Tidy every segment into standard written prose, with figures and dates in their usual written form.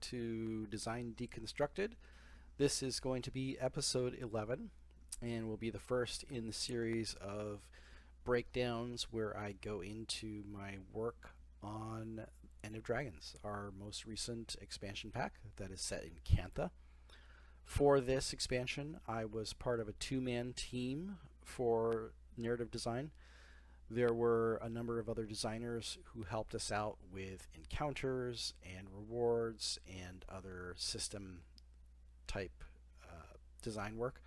to Design Deconstructed. This is going to be episode 11 and will be the first in the series of breakdowns where I go into my work on End of Dragons, our most recent expansion pack that is set in Cantha. For this expansion, I was part of a two-man team for narrative design. There were a number of other designers who helped us out with encounters and rewards and other system type design work.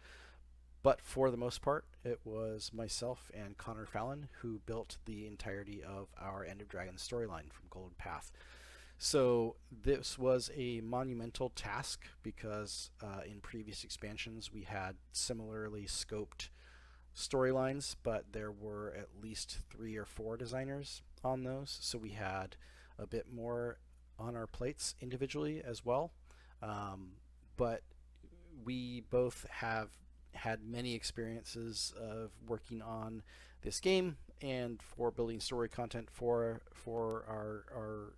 But for the most part, it was myself and Connor Fallon who built the entirety of our End of Dragons storyline from Golden Path. So this was a monumental task because in previous expansions we had similarly scoped storylines, but there were at least 3 or 4 designers on those, so we had a bit more on our plates individually as well. But we both have had many experiences of working on this game and for building story content for our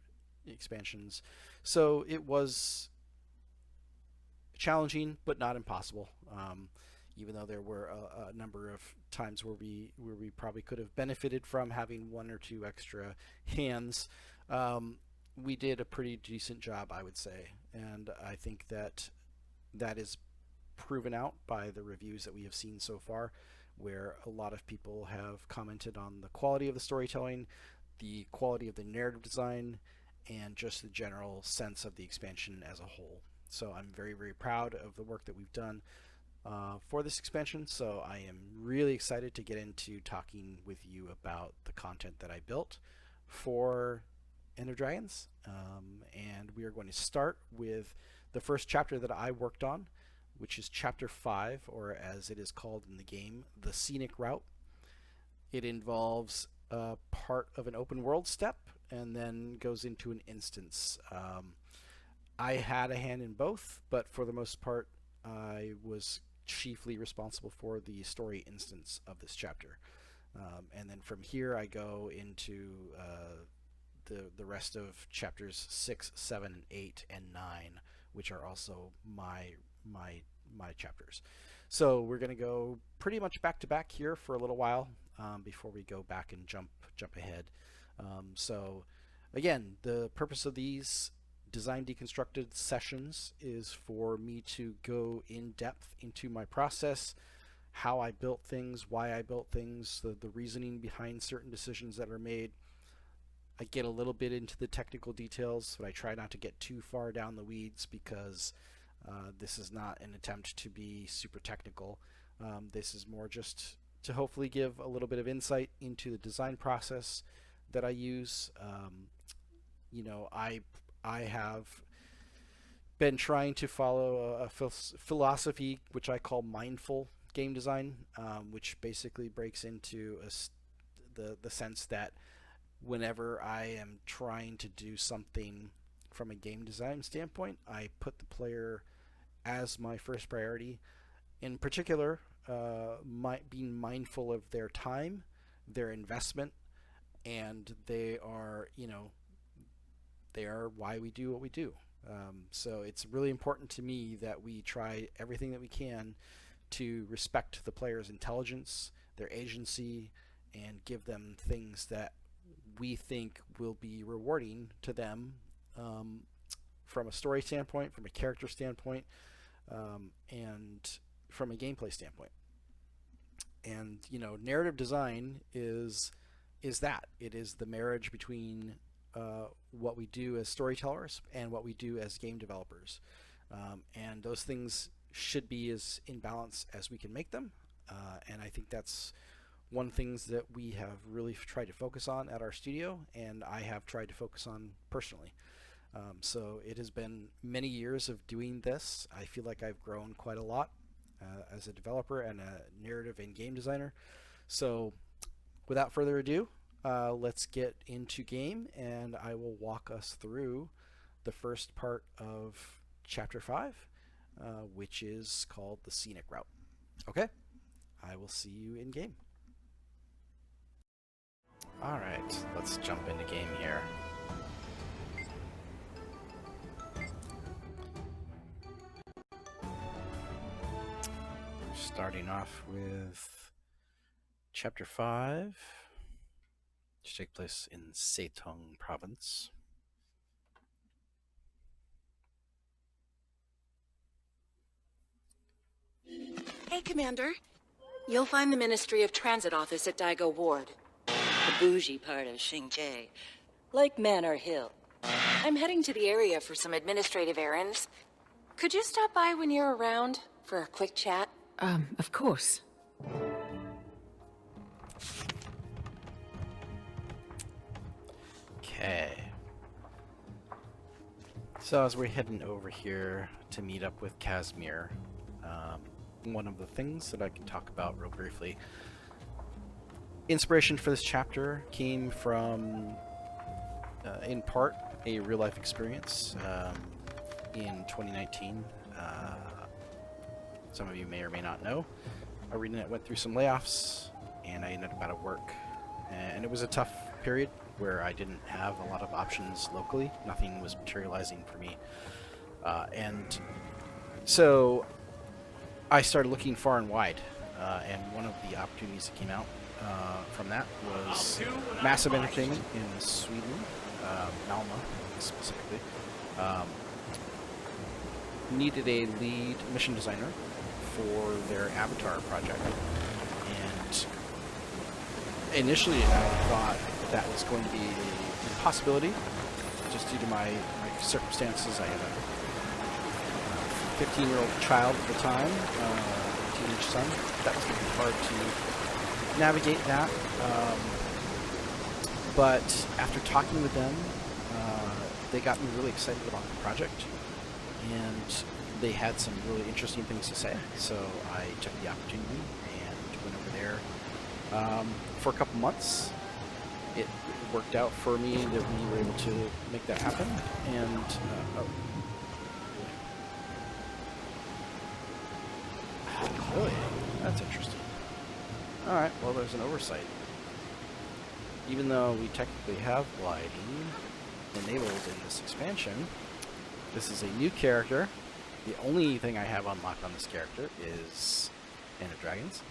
expansions, so it was challenging but not impossible. Even though there were a number of times where we probably could have benefited from having 1 or 2 extra hands, we did a pretty decent job, I would say, and I think that is proven out by the reviews that we have seen so far, where a lot of people have commented on the quality of the storytelling, the quality of the narrative design, and just the general sense of the expansion as a whole. So I'm very, very proud of the work that we've done for this expansion, so I am really excited to get into talking with you about the content that I built for End of Dragons. And we are going to start with the first chapter that I worked on, which is Chapter 5, or as it is called in the game, the Scenic Route. It involves part of an open world step and then goes into an instance. I had a hand in both, but for the most part I was chiefly responsible for the story instance of this chapter. And then from here I go into the rest of chapters 6, 7, 8, and 9, which are also my chapters. So we're going to go pretty much back to back here for a little while before we go back and jump ahead. So again, the purpose of these Design Deconstructed sessions is for me to go in depth into my process, how I built things, why I built things, the reasoning behind certain decisions that are made. I get a little bit into the technical details, but I try not to get too far down the weeds because this is not an attempt to be super technical. This is more just to hopefully give a little bit of insight into the design process that I use. You know, I have been trying to follow a philosophy which I call mindful game design, which basically breaks into the sense that whenever I am trying to do something from a game design standpoint, I put the player as my first priority. In particular, being mindful of their time, their investment, and they are why we do what we do. So it's really important to me that we try everything that we can to respect the player's intelligence, their agency, and give them things that we think will be rewarding to them from a story standpoint, from a character standpoint, and from a gameplay standpoint. And narrative design is that. It is the marriage between what we do as storytellers and what we do as game developers. And those things should be as in balance as we can make them. And I think that's one things that we have really tried to focus on at our studio, and I have tried to focus on personally. So it has been many years of doing this. I feel like I've grown quite a lot as a developer and a narrative and game designer. So without further ado, let's get into game, and I will walk us through the first part of Chapter 5, which is called the Scenic Route. Okay, I will see you in game. Alright, let's jump into game here. Starting off with Chapter 5, which takes place in Setung Province. Hey, Commander. You'll find the Ministry of Transit office at Daigo Ward. The bougie part of Xingzhou. Like Manor Hill. I'm heading to the area for some administrative errands. Could you stop by when you're around for a quick chat? Of course. Okay. So as we're heading over here to meet up with Casimir, one of the things that I can talk about real briefly, inspiration for this chapter came from, in part, a real-life experience in 2019. Some of you may or may not know. ArenaNet went through some layoffs, and I ended up out of work. And it was a tough period where I didn't have a lot of options locally. Nothing was materializing for me. And so I started looking far and wide. And one of the opportunities that came out from that was Massive Entertainment in Sweden, Malmö specifically, needed a lead mission designer for their Avatar project. And initially I thought that was going to be a possibility, just due to my circumstances. I had a 15-year-old child at the time, a teenage son. That was going to be hard to navigate that. But after talking with them, they got me really excited about the project, and they had some really interesting things to say. So I took the opportunity and went over there for a couple months. It worked out for me that we were able to make that happen. And really, that's interesting. All right, well, there's an oversight. Even though we technically have gliding enabled in this expansion, this is a new character. The only thing I have unlocked on this character is Ender Dragons.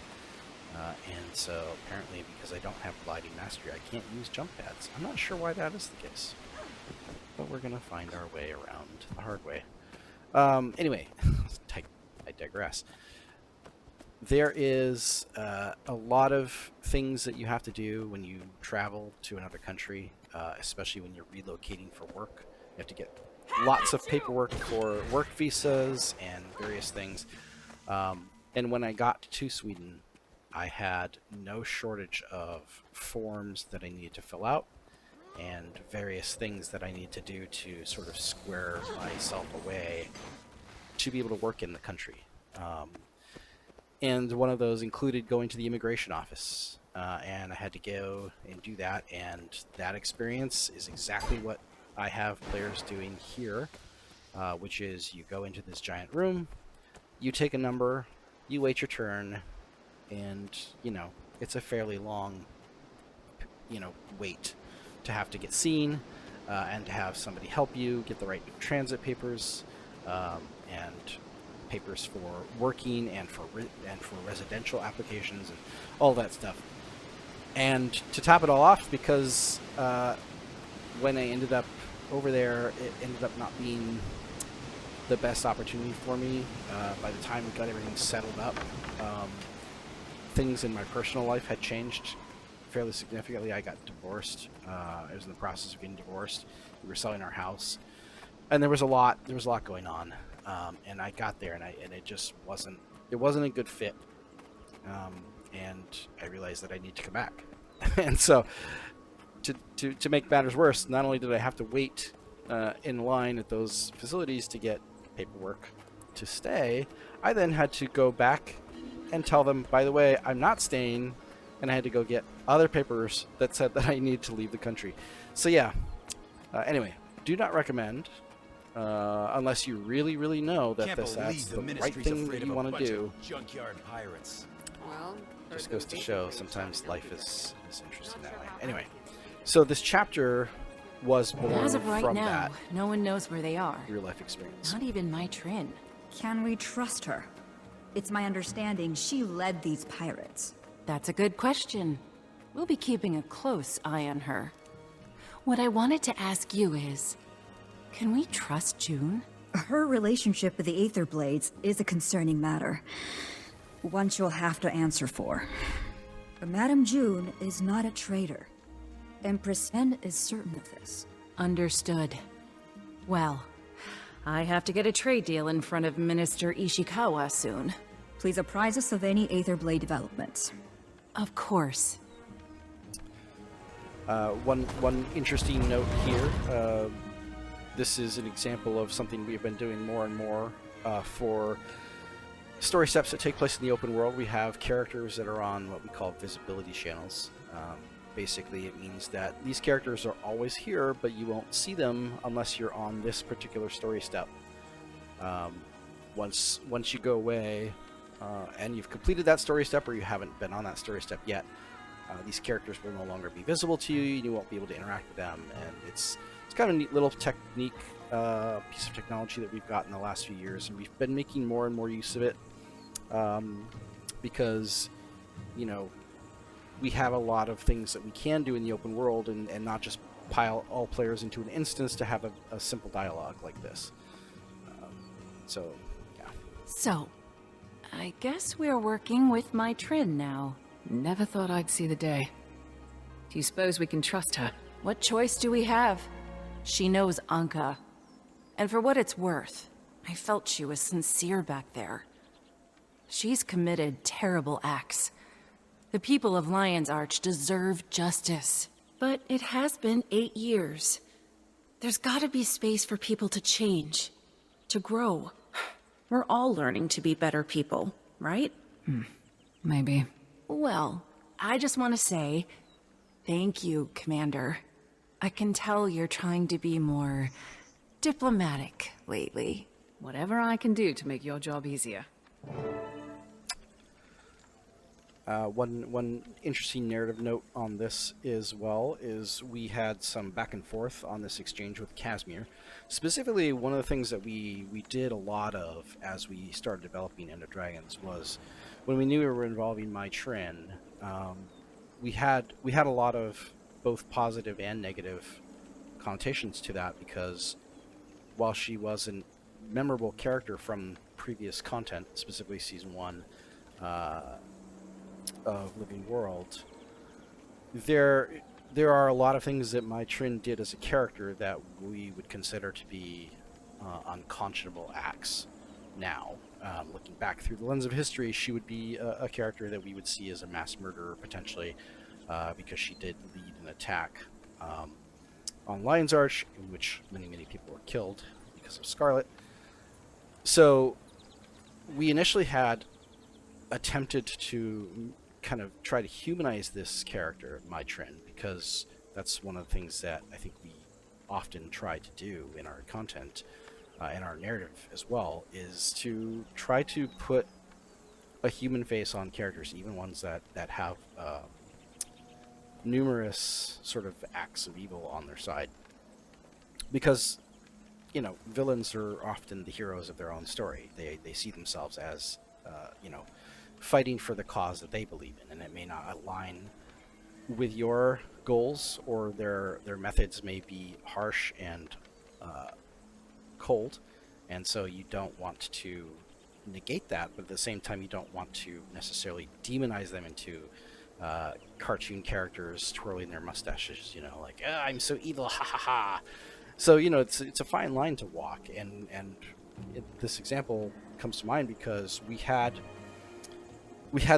And so apparently, because I don't have gliding mastery, I can't use jump pads. I'm not sure why that is the case, but we're gonna find our way around the hard way. Anyway, I digress. There is a lot of things that you have to do when you travel to another country, especially when you're relocating for work. You have to get lots of paperwork for work visas and various things. And when I got to Sweden, I had no shortage of forms that I needed to fill out and various things that I need to do to sort of square myself away to be able to work in the country. And one of those included going to the immigration office, and I had to go and do that, and that experience is exactly what I have players doing here, which is you go into this giant room, you take a number, you wait your turn, and, you know, it's a fairly long, wait to have to get seen, and to have somebody help you get the right transit papers, and papers for working and for residential applications and all that stuff. And to top it all off, because when I ended up over there, it ended up not being the best opportunity for me. By the time we got everything settled up, things in my personal life had changed fairly significantly. I got divorced. I was in the process of getting divorced. We were selling our house, and there was a lot going on. And I got there, and it just wasn't a good fit. And I realized that I need to come back. And so, to make matters worse, not only did I have to wait in line at those facilities to get paperwork to stay, I then had to go back and tell them, by the way, I'm not staying, and I had to go get other papers that said that I needed to leave the country. So yeah. Anyway, do not recommend. Unless you really, really know that that's the right thing that you want to do. Junkyard pirates. Well, Just goes to show sometimes life is interesting that way. Anyway, so this chapter was born As of right from now, that no one knows where they are. real life experience. Not even my Trin. Can we trust her? It's my understanding she led these pirates. That's a good question. We'll be keeping a close eye on her. What I wanted to ask you is, can we trust June? Her relationship with the Aether Blades is a concerning matter. One she'll have to answer for. But Madame June is not a traitor. Empress N is certain of this. Understood. Well, I have to get a trade deal in front of Minister Ishikawa soon. Please apprise us of any Aether Blade developments. Of course. One interesting note here. This is an example of something we've been doing more and more for story steps that take place in the open world. We have characters that are on what we call visibility channels. Basically, it means that these characters are always here, but you won't see them unless you're on this particular story step. Once you go away and you've completed that story step, or you haven't been on that story step yet, these characters will no longer be visible to you. You won't be able to interact with them, and it's kind of a neat little technique, piece of technology that we've got in the last few years, and we've been making more and more use of it because, you know, we have a lot of things that we can do in the open world, and not just pile all players into an instance to have a simple dialogue like this. So, yeah. So, I guess we're working with my Trin now. Never thought I'd see the day. Do you suppose we can trust her? What choice do we have? She knows Anka. And for what it's worth, I felt she was sincere back there. She's committed terrible acts. The people of Lion's Arch deserve justice. But it has been 8 years. There's gotta be space for people to change, to grow. We're all learning to be better people, right? Maybe. Well, I just want to say, thank you, Commander. I can tell you're trying to be more diplomatic lately. Whatever I can do to make your job easier. One interesting narrative note on this as well is we had some back and forth on this exchange with Casimir. Specifically, one of the things that we did a lot of as we started developing End of Dragons was when we knew we were involving my Trin, we had a lot of both positive and negative connotations to that, because while she was a memorable character from previous content, specifically Season 1, of Living World, there are a lot of things that my Trin did as a character that we would consider to be unconscionable acts now. Looking back through the lens of history, she would be a character that we would see as a mass murderer potentially, because she did lead an attack on Lion's Arch, in which many people were killed because of Scarlet. So we initially had attempted to kind of try to humanize this character, my Trin, because that's one of the things that I think we often try to do in our content, and our narrative as well, is to try to put a human face on characters, even ones that have numerous sort of acts of evil on their side. Because, you know, villains are often the heroes of their own story. They see themselves as, you know, fighting for the cause that they believe in, and it may not align with your goals, or their methods may be harsh and cold, and so you don't want to negate that, but at the same time you don't want to necessarily demonize them into cartoon characters twirling their mustaches, you know, like, I'm so evil, ha ha ha. So, you know, it's a fine line to walk, and this example comes to mind because we had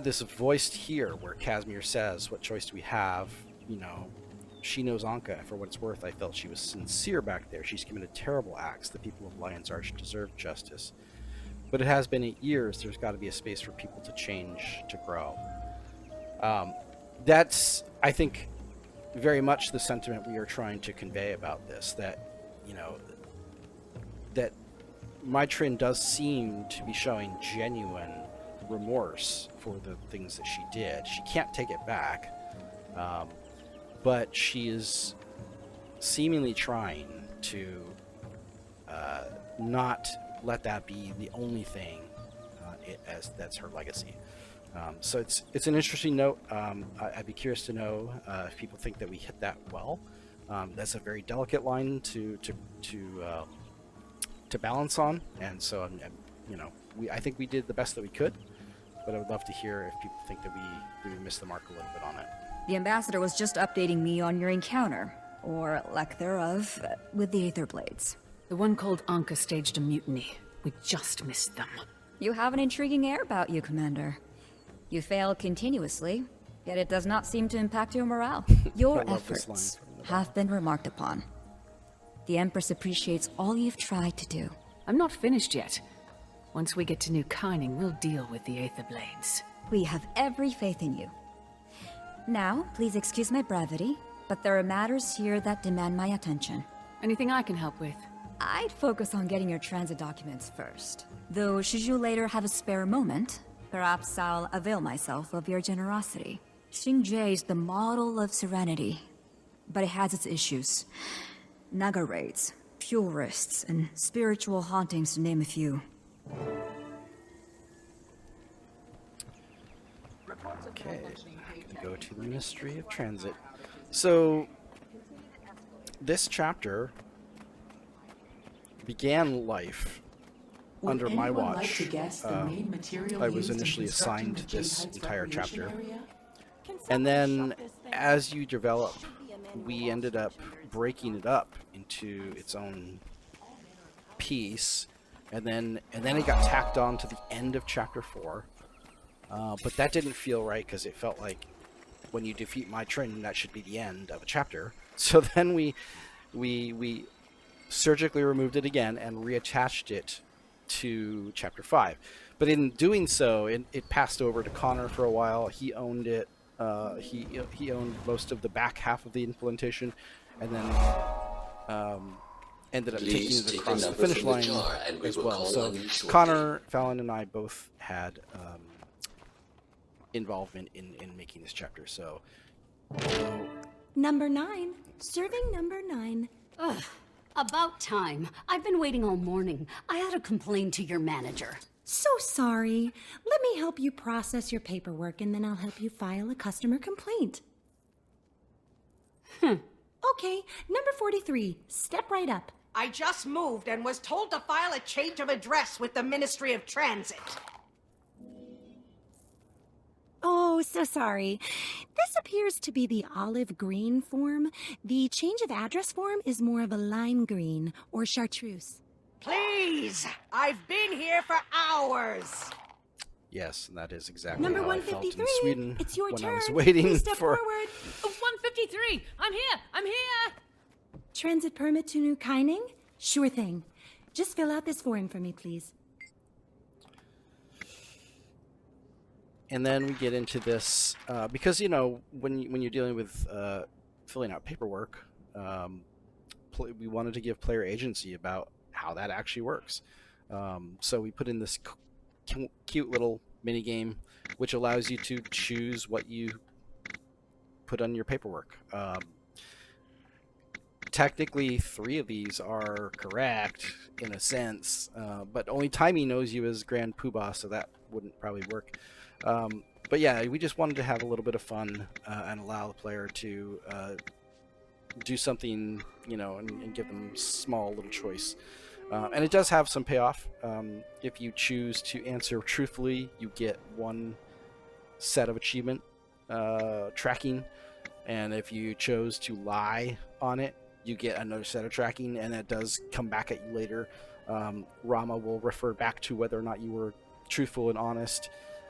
this voiced here where Casimir says, what choice do we have? You know, she knows Anka. For what it's worth, I felt she was sincere back there. She's committed terrible acts. The people of Lion's Arch deserve justice. But it has been 8 years. There's got to be a space for people to change, to grow. That's, I think, very much the sentiment we are trying to convey about this, that, you know, that my Trin does seem to be showing genuine remorse for the things that she did. She can't take it back, but she is seemingly trying to not let that be the only thing that's her legacy. So it's an interesting note. I'd be curious to know if people think that we hit that well. That's a very delicate line to balance on, and so I think we did the best that we could. But I would love to hear if people think that we missed the mark a little bit on it. The ambassador was just updating me on your encounter, or lack thereof, with the Aether Blades. The one called Anka staged a mutiny. We just missed them. You have an intriguing air about you, Commander. You fail continuously, yet it does not seem to impact your morale. Your I love this line efforts from the have been remarked upon. The Empress appreciates all you've tried to do. I'm not finished yet. Once we get to New Kyning, we'll deal with the Aether Blades. We have every faith in you. Now, please excuse my brevity, but there are matters here that demand my attention. Anything I can help with? I'd focus on getting your transit documents first. Though, should you later have a spare moment, perhaps I'll avail myself of your generosity. Xingje is the model of serenity, but it has its issues. Naga raids, purists, and spiritual hauntings, to name a few. Okay, I can go to the Ministry of Transit. So, this chapter began life under my watch. I was initially assigned this entire chapter. And then, as you develop, we ended up breaking it up into its own piece. And then it got tacked on to the end of chapter 4. But that didn't feel right, because it felt like when you defeat my training, that should be the end of a chapter. So then we surgically removed it again and reattached it to chapter 5. But in doing so, it passed over to Connor for a while. He owned it. He owned most of the back half of the implementation, and then ended up taking it across the finish line as well. So Connor, Fallon, and I both had involvement in making this chapter. So Number 9. Serving number 9. Ugh. About time. I've been waiting all morning. I had to complain to your manager. So sorry. Let me help you process your paperwork, and then I'll help you file a customer complaint. Okay, number 43. Step right up. I just moved and was told to file a change of address with the Ministry of Transit. Oh, so sorry. This appears to be the olive green form. The change of address form is more of a lime green or chartreuse. Please! I've been here for hours! yes, and that is exactly Number how I felt in 153. Sweden It's your when turn. I was waiting Please step for. forward. 153! I'm here! I'm here! Transit permit to New Kyning? Sure thing. Just fill out this form for me, please. And then we get into this because when you're dealing with filling out paperwork, we wanted to give player agency about how that actually works. So we put in this cute little mini game, which allows you to choose what you put on your paperwork. Technically, 3 of these are correct in a sense, but only Timey knows you as Grand Poobah, so that wouldn't probably work. But yeah, we just wanted to have a little bit of fun and allow the player to do something, and give them small little choice. And it does have some payoff. If you choose to answer truthfully, you get 1 set of achievement tracking, and if you chose to lie on it, you get another set of tracking, and that does come back at you later. Rama will refer back to whether or not you were truthful and honest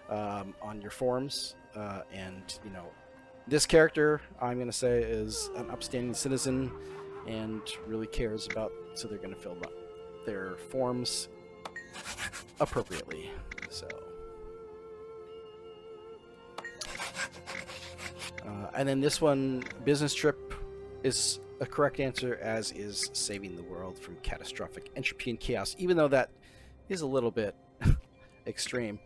on your forms, and this character, I'm going to say, is an upstanding citizen and really cares about, so they're going to fill up their forms appropriately. So and then this one, business trip, is a correct answer, as is saving the world from catastrophic entropy and chaos, even though that is a little bit extreme.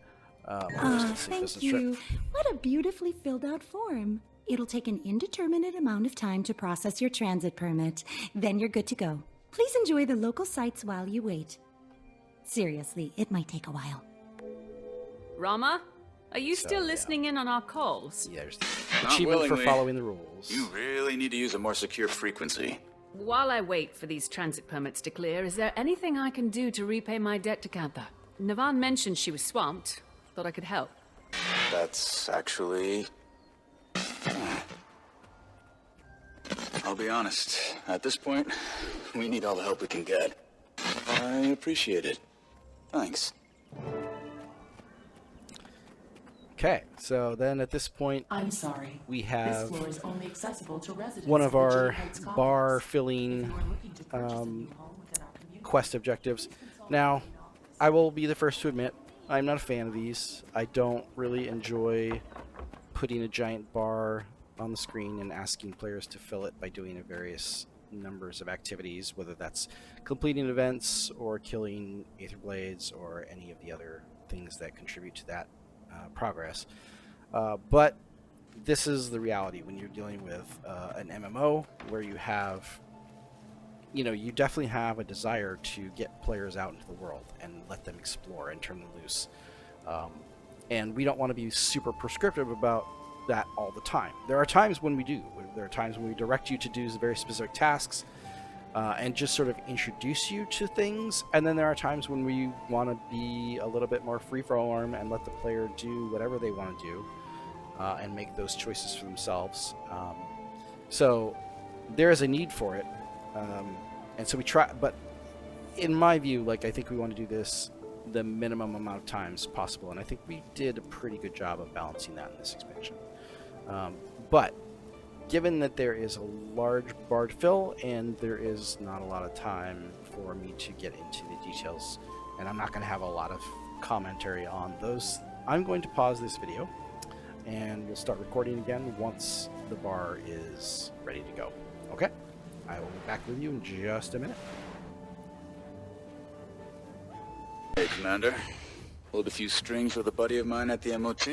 Thank you. What a beautifully filled out form. It'll take an indeterminate amount of time to process your transit permit. Then you're good to go. Please enjoy the local sights while you wait. Seriously, it might take a while. Rama, are you So, still yeah. listening in on our calls? Yeah, there's Not achievement for willingly. following the rules. You really need to use a more secure frequency. While I wait for these transit permits to clear, is there anything I can do to repay my debt to Kantha? Navan mentioned she was swamped. Thought I could help. That's actually... I'll be honest. At this point, we need all the help we can get. I appreciate it. Thanks. Okay, so then at this point, I'm sorry. we This have floor is only accessible to residents one of the our Jade Heights complex. bar If filling you are looking to purchase a new home within our community, quest objectives. Now, I will be the first to admit, I'm not a fan of these. I don't really enjoy putting a giant bar on the screen and asking players to fill it by doing a various numbers of activities, whether that's completing events or killing Aether Blades or any of the other things that contribute to that progress. But this is the reality when you're dealing with an MMO where you have, you definitely have a desire to get players out into the world and let them explore and turn them loose. And we don't want to be super prescriptive about that all the time. There are times when we do. There are times when we direct you to do very specific tasks and just sort of introduce you to things. And then there are times when we want to be a little bit more free-form and let the player do whatever they want to do and make those choices for themselves. So there is a need for it. And so we try, but in my view, I think we want to do this the minimum amount of times possible. And I think we did a pretty good job of balancing that in this expansion. But given that there is a large bar to fill and there is not a lot of time for me to get into the details, and I'm not going to have a lot of commentary on those, I'm going to pause this video and we'll start recording again once the bar is ready to go. Okay? I will be back with you in just a minute. Hey, Commander. Pulled a few strings with a buddy of mine at the MOT.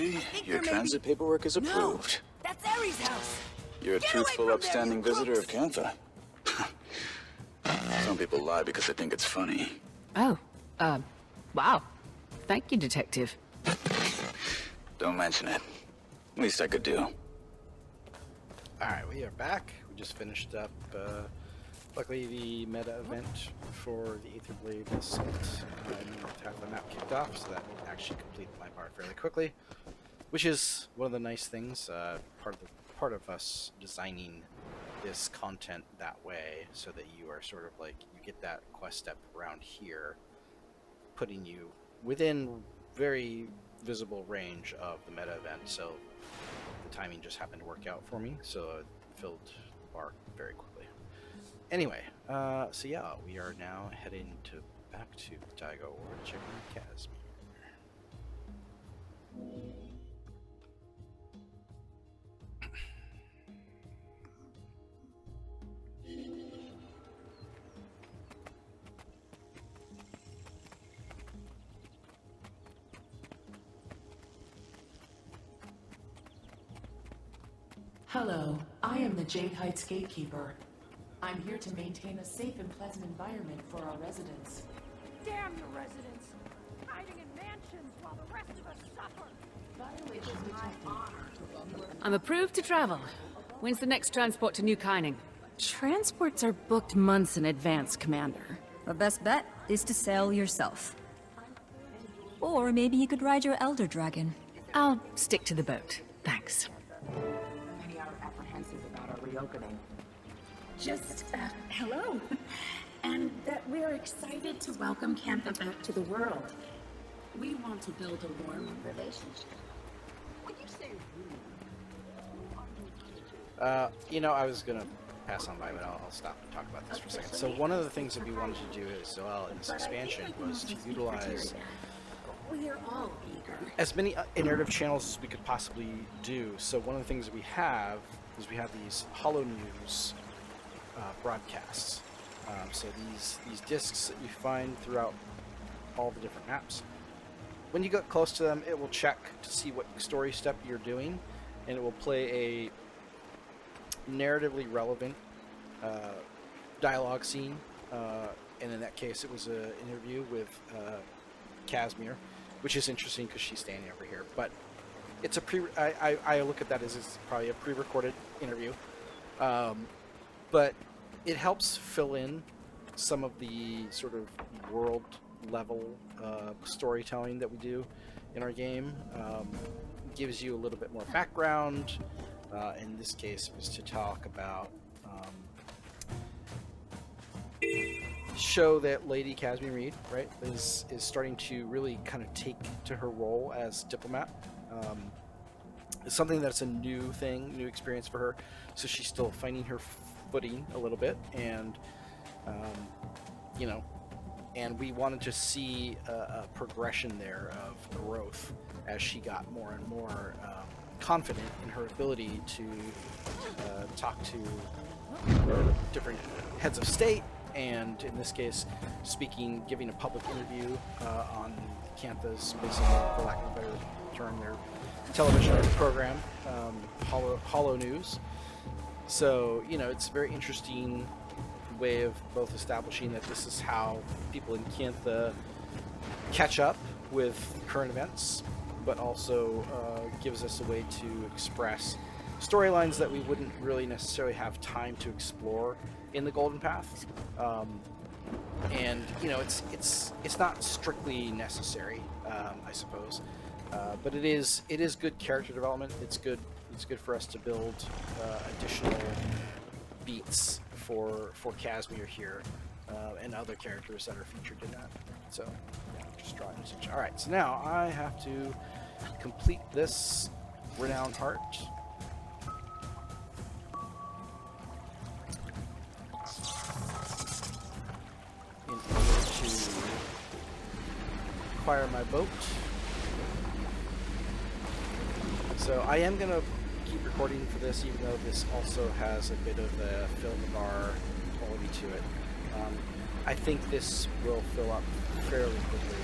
Your transit paperwork is approved. That's Ares' house. You're a truthful, there, upstanding you visitor of crooks. Kantha. Some people lie because they think it's funny. Oh, wow. Thank you, Detective. Don't mention it. Least I could do. Alright, we are back. We just finished up, luckily, the meta event for the Aether Blade Assault. I managed to have the map kicked off, so that actually completed my bar fairly quickly. Which is one of the nice things, part of us designing this content that way, so that you are sort of you get that quest step around here, putting you within very visible range of the meta event, so the timing just happened to work out for me, so it filled the bar very quickly. Anyway, so yeah, we are now heading back to Daigo Ward, checking Casimir. hello, I am the Jade Heights gatekeeper. I'm here to maintain a safe and pleasant environment for our residents. Damn your residents. Hiding in mansions while the rest of us suffer. Violation detected. I'm approved to travel. When's the next transport to New Kyning? Transports are booked months in advance, Commander. The best bet is to sail yourself. Or maybe you could ride your Elder Dragon. I'll stick to the boat. Thanks. Many are apprehensive about our reopening. Just, hello. And that we're excited to welcome Kantha back to the world. We want to build a warm relationship. Would you say I was gonna pass on by, but I'll stop and talk about this for a second. So one of the things that we wanted to do as well in this expansion was to utilize We're all eager. as many narrative channels as we could possibly do. So one of the things that we have is we have these Hollow News broadcasts. So these discs that you find throughout all the different maps. When you get close to them, it will check to see what story step you're doing, and it will play a narratively relevant dialogue scene. And in that case, it was an interview with Casimir. which is interesting because she's standing over here. But it's a I look at that as it's probably a pre-recorded interview, but it helps fill in some of the sort of world level storytelling that we do in our game. Gives you a little bit more background. In this case, it was to talk about show that Lady Casimir Reed, right, is starting to really kind of take to her role as diplomat. It's something that's a new thing, new experience for her. So she's still finding her footing a little bit, and you know, and we wanted to see a progression there of growth as she got more and more confident in her ability to talk to different heads of state, and in this case, giving a public interview on Cantha's, basically, for lack of a better term, their television program, Hollow News. So, you know, it's a very interesting way of both establishing that this is how people in Cantha catch up with current events, but also gives us a way to express storylines that we wouldn't really necessarily have time to explore in the Golden Path. And you know, it's not strictly necessary, I suppose, but it is good character development. It's good for us to build additional beats for Casimir here, and other characters that are featured in that. So yeah, just drawing such. All right, so now I have to complete this renowned heart. In order to acquire my boat. So I am gonna keep recording for this, even though this also has a bit of a film noir quality to it. I think this will fill up fairly quickly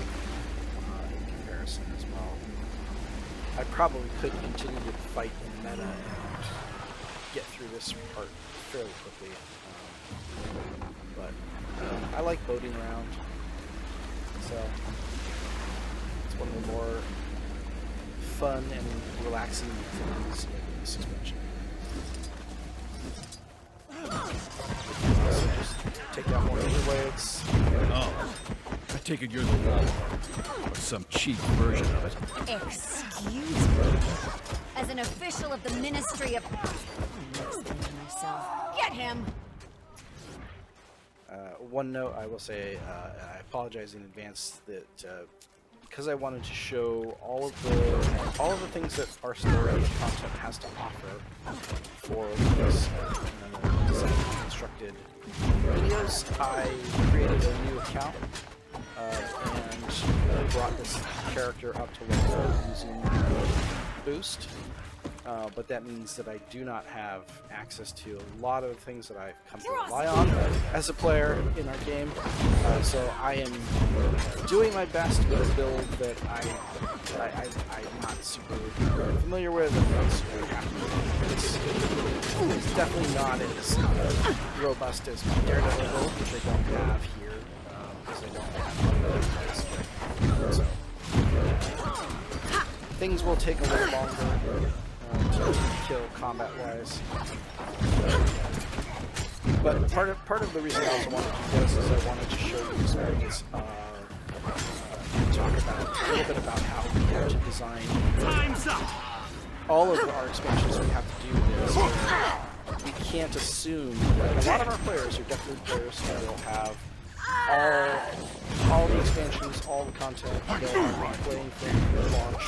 in comparison as well. I probably could continue to fight in meta and get through this part fairly quickly, but I like boating around, so it's one of the more fun and relaxing things in this expansion. So just take down more overblades. Oh, I take it you're the wall, or some cheap version of it. Excuse me. As an official of the Ministry of... myself. Get him! One note I will say, I apologize in advance that because I wanted to show all of the things that our story content has to offer for this Deconstructed videos, I created a new account and brought this character up to level using Boost. But that means that I do not have access to a lot of the things that I've come to rely on as a player in our game. So I am doing my best with a build that I'm not super familiar with and not super happy with. It's definitely not as robust as my Daredevil build, which I don't have here, because I don't have so things will take a little longer to kill combat-wise. But part of the reason I also wanted to do this is I wanted to show you experience, talk about a little bit about how we have to design all of our expansions. We have to do this. We can't assume that a lot of our players are definitely players who will have all the expansions, all the content, they'll be playing from launch.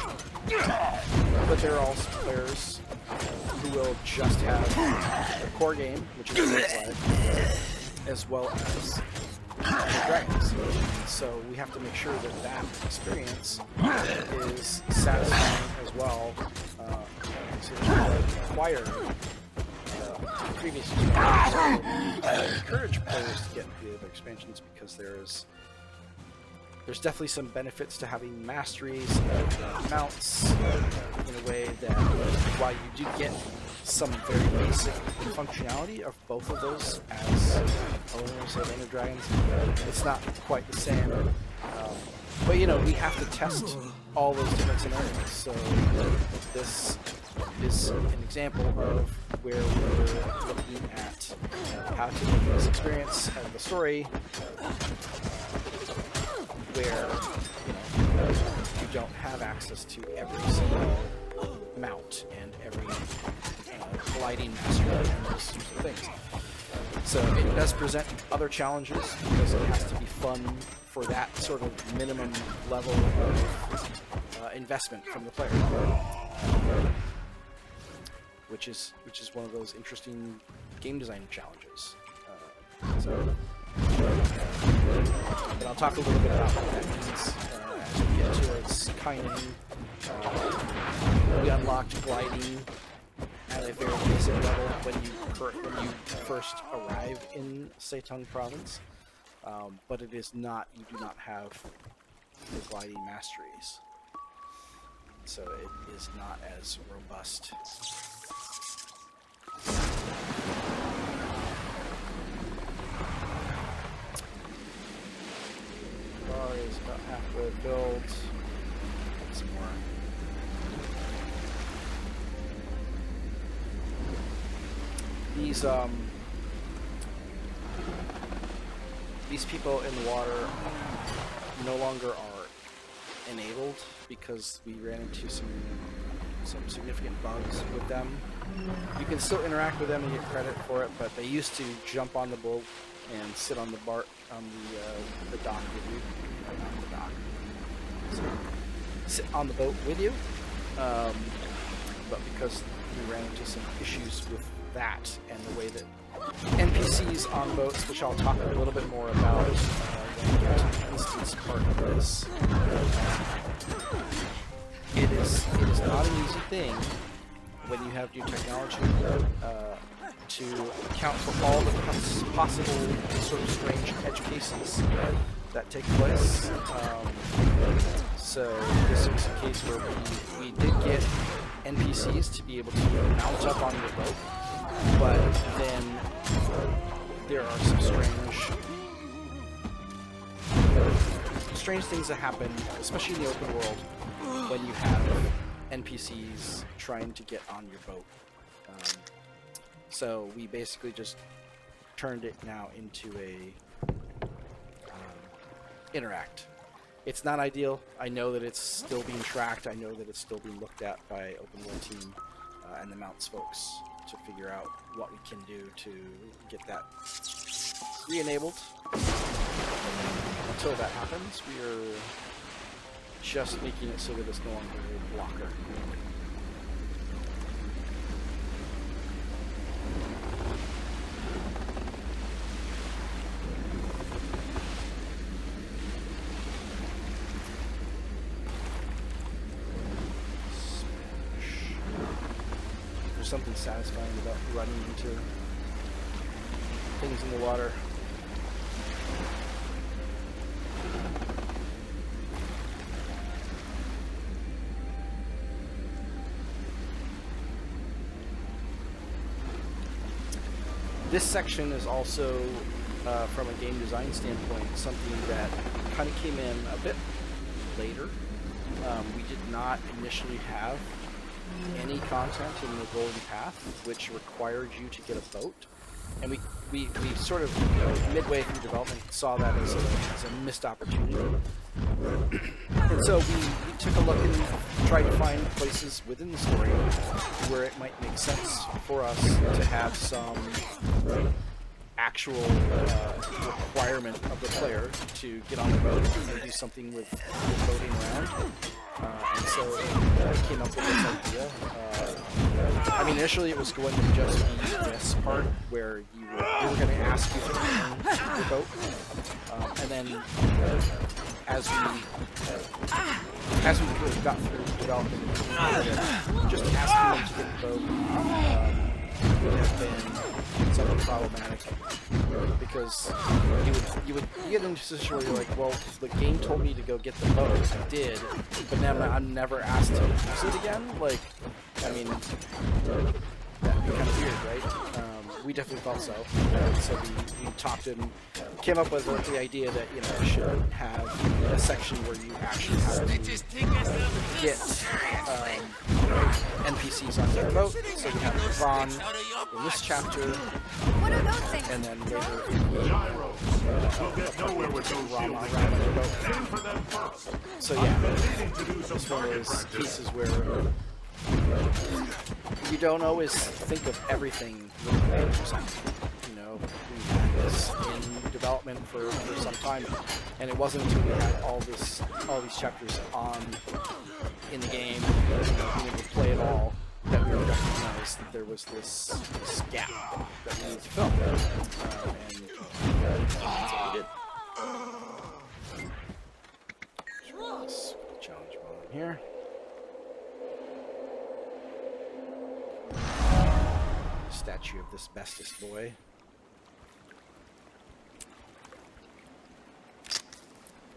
But there are also players who will just have the core game, which is Life, as well as Dragons. So we have to make sure that that experience is satisfying as well, so that you acquire previous expansions. So I encourage players to get the other expansions because there's definitely some benefits to having masteries and mounts in a way that while you do get some very basic functionality of both of those as owners of Ender Dragons, it's not quite the same. But you know, we have to test all those different scenarios. So this is an example of where we're looking at how to make this experience and the story where you don't have access to every single mount and every gliding master and those sorts of things. So it does present other challenges because it has to be fun for that sort of minimum level of investment from the player, which is one of those interesting game design challenges. But I'll talk a little bit about what that means as we get towards Kaining. We unlocked gliding at a very basic level when you first arrive in Setung province, but it is not. You do not have the gliding masteries, so it is not as robust. Bar is about halfway built. Some more. These people in the water no longer are enabled because we ran into some significant bugs with them. You can still interact with them and get credit for it, but they used to jump on the boat and sit on the bar on the dock with you, not the dock. So, sit on the boat with you, but because we ran into some issues with that and the way that NPCs on boats, which I'll talk a little bit more about when we get to the instance part of this. It is not an easy thing when you have new technology to account for all the possible sort of strange edge cases that take place. So this was a case where we did get NPCs to be able to mount up on your boat, but then there are some strange things that happen, especially in the open world, when you have NPCs trying to get on your boat. So we basically just turned it now into a interact. It's not ideal. I know that it's still being tracked. I know that it's still being looked at by Open World team and the mounts folks to figure out what we can do to get that re-enabled. Until that happens, we are just making it so that it's no longer a blocker. There's something satisfying about running into things in the water. This section is also, from a game design standpoint, something that kind of came in a bit later. We did not initially have any content in the Golden Path, which required you to get a boat. And we sort of, midway through development, saw that as a missed opportunity. And so we took a look and tried to find places within the story where it might make sense for us to have some actual requirement of the player to get on the boat and do something with boating around. And so we came up with this idea. I mean, initially it was going to just be this part where we were going to ask you to own your boat. And then as we got through developing just asking them to get the boat would have been something problematic, because you would get into a situation where you're like, well, the game told me to go get the boat, I did, but now I'm never asked to use it again. Like, I mean, that'd be kind of weird, right? we definitely felt so. So we talked and came up with the idea that, you know, it should have a section where you actually have to get NPCs on your boat. So we have Vaughn in this chapter, What are those things? and then later Rama around their boat. So yeah, it's one of those pieces where you don't always think of everything with the managers on. You know, we had this in development for some time, and it wasn't until we had all these chapters on in the game, being able to play it all, that we recognized that there was this gap that we needed to fill, and that's what we did. Challenge while I'm here. Statue of this bestest boy.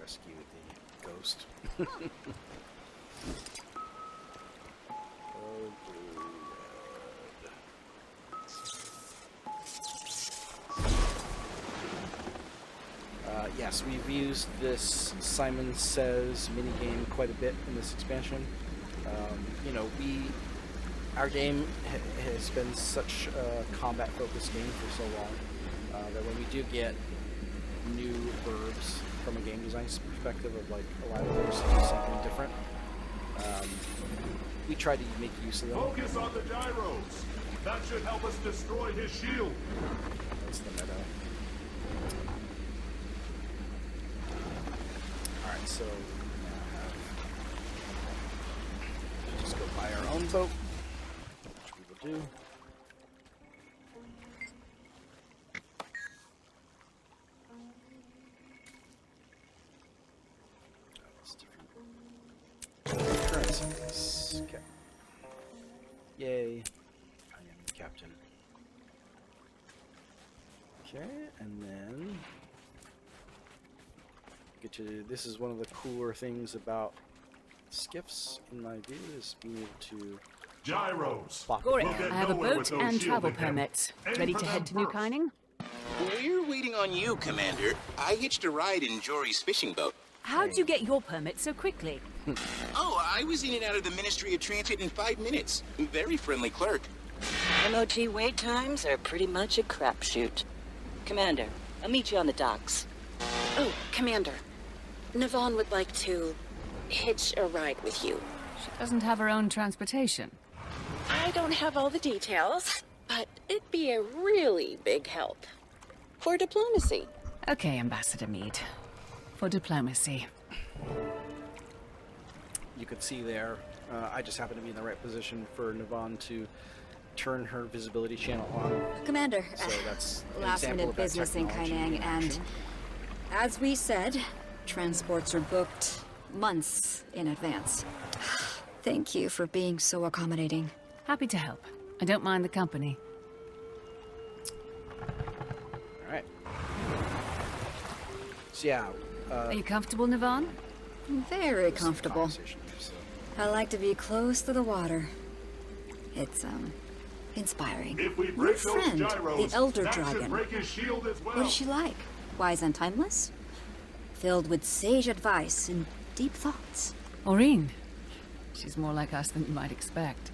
Rescue the ghost. Yes, we've used this Simon Says minigame quite a bit in this expansion. You know, our game has been such a combat-focused game for so long that when we do get new verbs from a game design perspective of like allowing us to do something different, we try to make use of them. Focus on the gyros. That should help us destroy his shield. That's the meta. Alright, so we now have just go buy our own boat, which we will do. Currencies. Okay. Yay. I am the captain. Okay, and then get to this is one of the cooler things about skiffs, in my view, is being able to gyros. Gorik, I have a boat and travel permits. Ready to head to New Kyning? We're waiting on you, Commander. I hitched a ride in Jory's fishing boat. How'd you get your permit so quickly? Oh, I was in and out of the Ministry of Transit in 5 minutes. Very friendly clerk. MOT wait times are pretty much a crapshoot. Commander, I'll meet you on the docks. Oh, Commander. Navon would like to hitch a ride with you. She doesn't have her own transportation. I don't have all the details, but it'd be a really big help. For diplomacy. Okay, Ambassador Meade. For diplomacy. You could see there, I just happen to be in the right position for Navon to turn her visibility channel on. Commander, So that's an last example minute of that business in technology Kainang, in and action. as we said, transports are booked months in advance. Thank you for being so accommodating. Happy to help. I don't mind the company. Alright. So yeah, Are you comfortable, Navon? Very comfortable. conversation here, so. I like to be close to the water. It's, inspiring. If we Your break those friend, gyros, the Elder that should Dragon. break his shield as well. What is she like? Wise and timeless? Filled with sage advice and deep thoughts. Maureen. She's more like us than you might expect.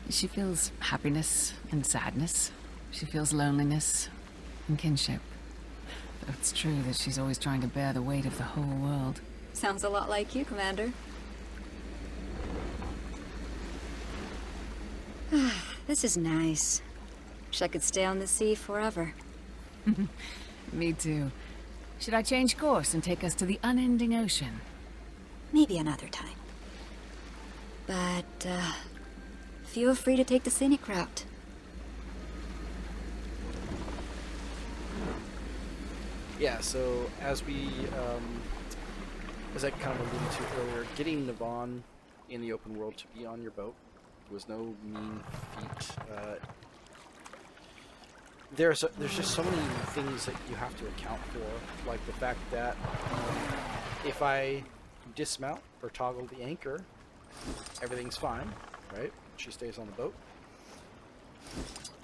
She feels happiness and sadness. She feels loneliness and kinship. Though it's true that she's always trying to bear the weight of the whole world. Sounds a lot like you, Commander. This is nice. Wish I could stay on the sea forever. Me too. Should I change course and take us to the unending ocean? Maybe another time. But, feel free to take the scenic route. Yeah, so as I kind of alluded to earlier, getting Navon in the open world to be on your boat was no mean feat. There's just so many things that you have to account for, like the fact that if I dismount or toggle the anchor, everything's fine, right? She stays on the boat.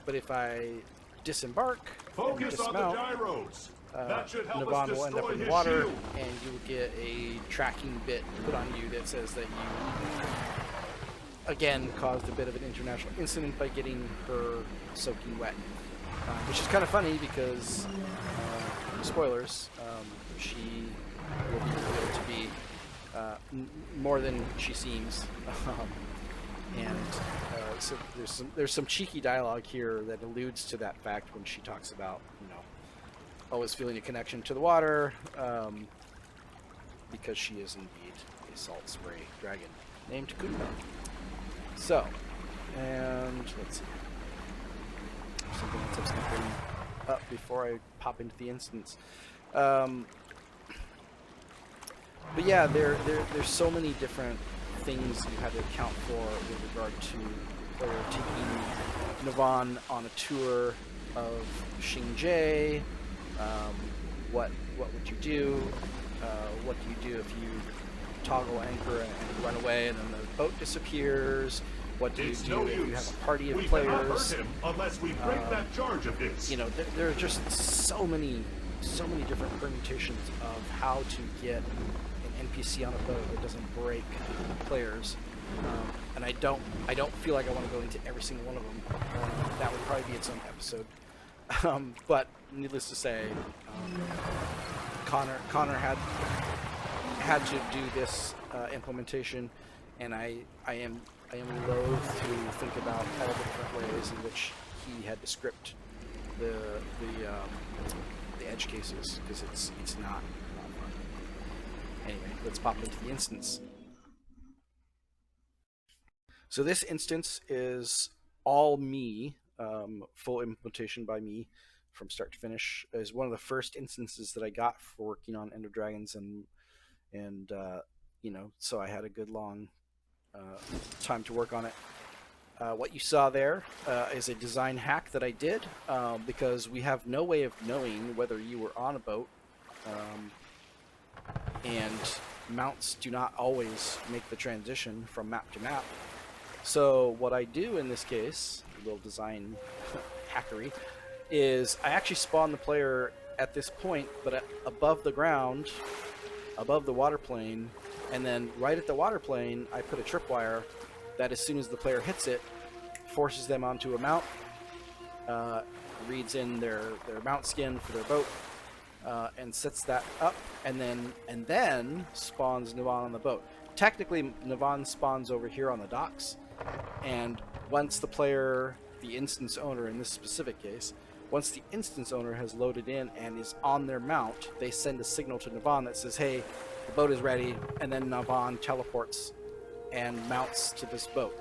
But if I disembark, Focus on the dismount, gyros. That should help Navon us will end up destroy in the his water, shield. and you will get a tracking bit put on you that says that you, again, caused a bit of an international incident by getting her soaking wet. Which is kind of funny because, spoilers, she will be revealed to be more than she seems. So there's some cheeky dialogue here that alludes to that fact when she talks about, always feeling a connection to the water, because she is indeed a salt spray dragon named Kumba. So, and let's see. Something else I was going to bring up before I pop into the instance. But yeah, there's so many different things you had to account for with regard to player taking Navon on a tour of Xingje. What would you do? What do you do if you toggle anchor and run away and then the boat disappears? What do you do if you have a party of players? We cannot hurt him unless we break that charge of his. There are just so many different permutations of how to get an NPC on a boat that doesn't break players. And I don't feel like I want to go into every single one of them. That would probably be its own episode. But needless to say, Connor had to do this implementation, and I am loath to think about all the different ways in which he had to script the edge cases, because it's not fun. Anyway, let's pop into the instance. So this instance is all me, full implementation by me from start to finish. Is one of the first instances that I got for working on End of Dragons, and so I had a good long time to work on it. What you saw there is a design hack that I did, because we have no way of knowing whether you were on a boat, and mounts do not always make the transition from map to map. So what I do in this case, a little design hackery, is I actually spawn the player at this point, but above the ground, above the water plane, and then right at the water plane, I put a tripwire that as soon as the player hits it, forces them onto a mount, reads in their mount skin for their boat, and sets that up, and then spawns Navon on the boat. Technically, Navon spawns over here on the docks, and once the instance owner in this specific case, once the instance owner has loaded in and is on their mount, they send a signal to Navon that says, hey, the boat is ready, and then Navon teleports and mounts to this boat.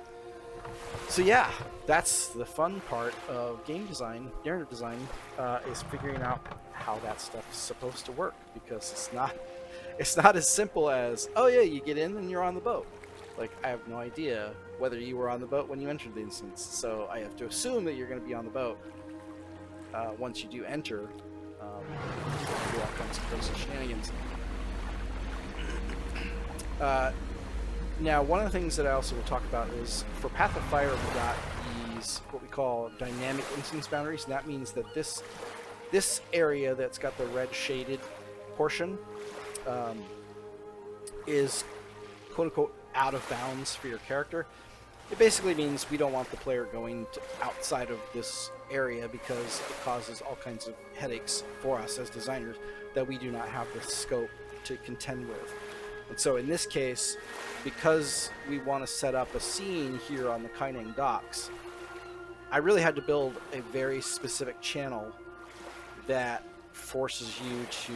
So yeah, that's the fun part of game design, narrative design, is figuring out how that stuff is supposed to work, because it's not as simple as, oh yeah, you get in and you're on the boat. Like, I have no idea whether you were on the boat when you entered the instance, so I have to assume that you're going to be on the boat. Once you do enter, do all kinds of crazy shenanigans. Now, one of the things that I also will talk about is, for Path of Fire, we got these, what we call dynamic instance boundaries, and that means that this area that's got the red shaded portion is quote-unquote out of bounds for your character. It basically means we don't want the player going outside of this area, because it causes all kinds of headaches for us as designers that we do not have the scope to contend with. And so in this case, because we want to set up a scene here on the Kaineng docks, I really had to build a very specific channel that forces you to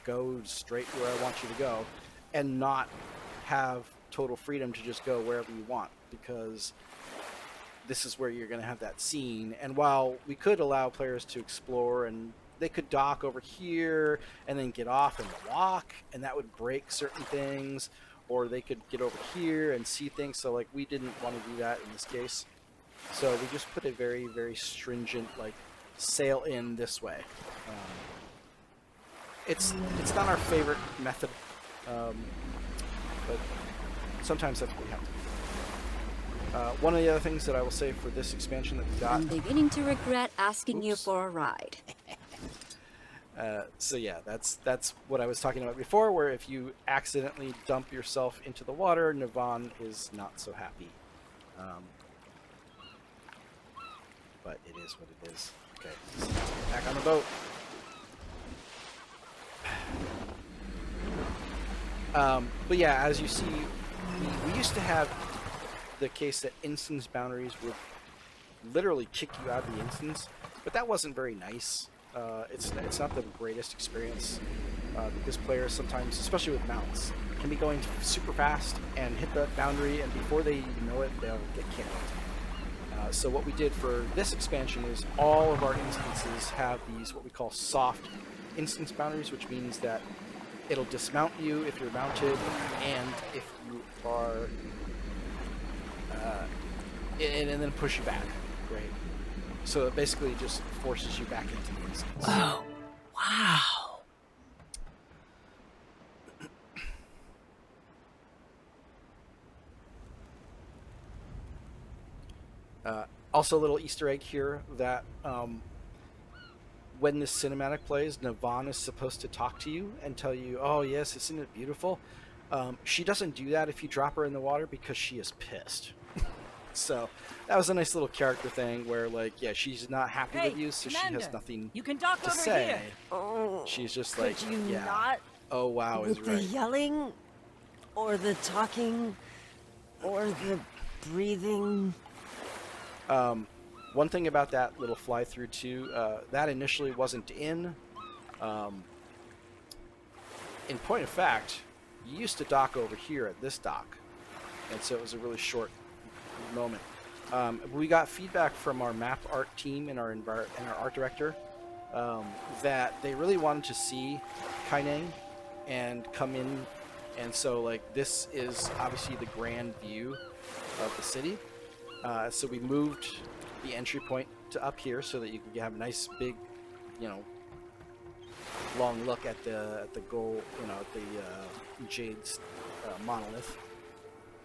go straight where I want you to go, and not have total freedom to just go wherever you want, because this is where you're going to have that scene. And while we could allow players to explore, and they could dock over here and then get off and walk, and that would break certain things, or they could get over here and see things. So like, we didn't want to do that in this case, so we just put a very, very stringent, like, sail in this way. It's not our favorite method, but sometimes that's what we have to do. One of the other things that I will say for this expansion that we got. I'm beginning to regret asking you for a ride. So yeah, that's what I was talking about before, where if you accidentally dump yourself into the water, Navon is not so happy. But it is what it is. Okay, so back on the boat. But yeah, as you see, we used to have the case that instance boundaries would literally kick you out of the instance, but that wasn't very nice. It's not the greatest experience because players sometimes, especially with mounts, can be going super fast and hit that boundary, and before they even know it, they'll get killed. So what we did for this expansion is all of our instances have these what we call soft instance boundaries, which means that it'll dismount you if you're mounted, and if you are, and then push you back, right? So it basically just forces you back into the instance. Oh, wow. Also, a little Easter egg here that when this cinematic plays, Navon is supposed to talk to you and tell you, "Oh yes, isn't it beautiful?" She doesn't do that if you drop her in the water because she is pissed. So that was a nice little character thing where, like, yeah, she's not happy with you, so Commander, she has nothing you can talk to over say. here. Oh, She's just like, could you yeah. not? Oh wow, is With the right. yelling, or the talking, or the breathing. One thing about that little fly through too, that initially wasn't in. In point of fact, you used to dock over here at this dock, and so it was a really short moment. We got feedback from our map art team and our art director that they really wanted to see Kaineng and come in, and so like this is obviously the grand view of the city. So we moved the entry point to up here so that you can have a nice big, long look at the gold, at the Jade's monolith,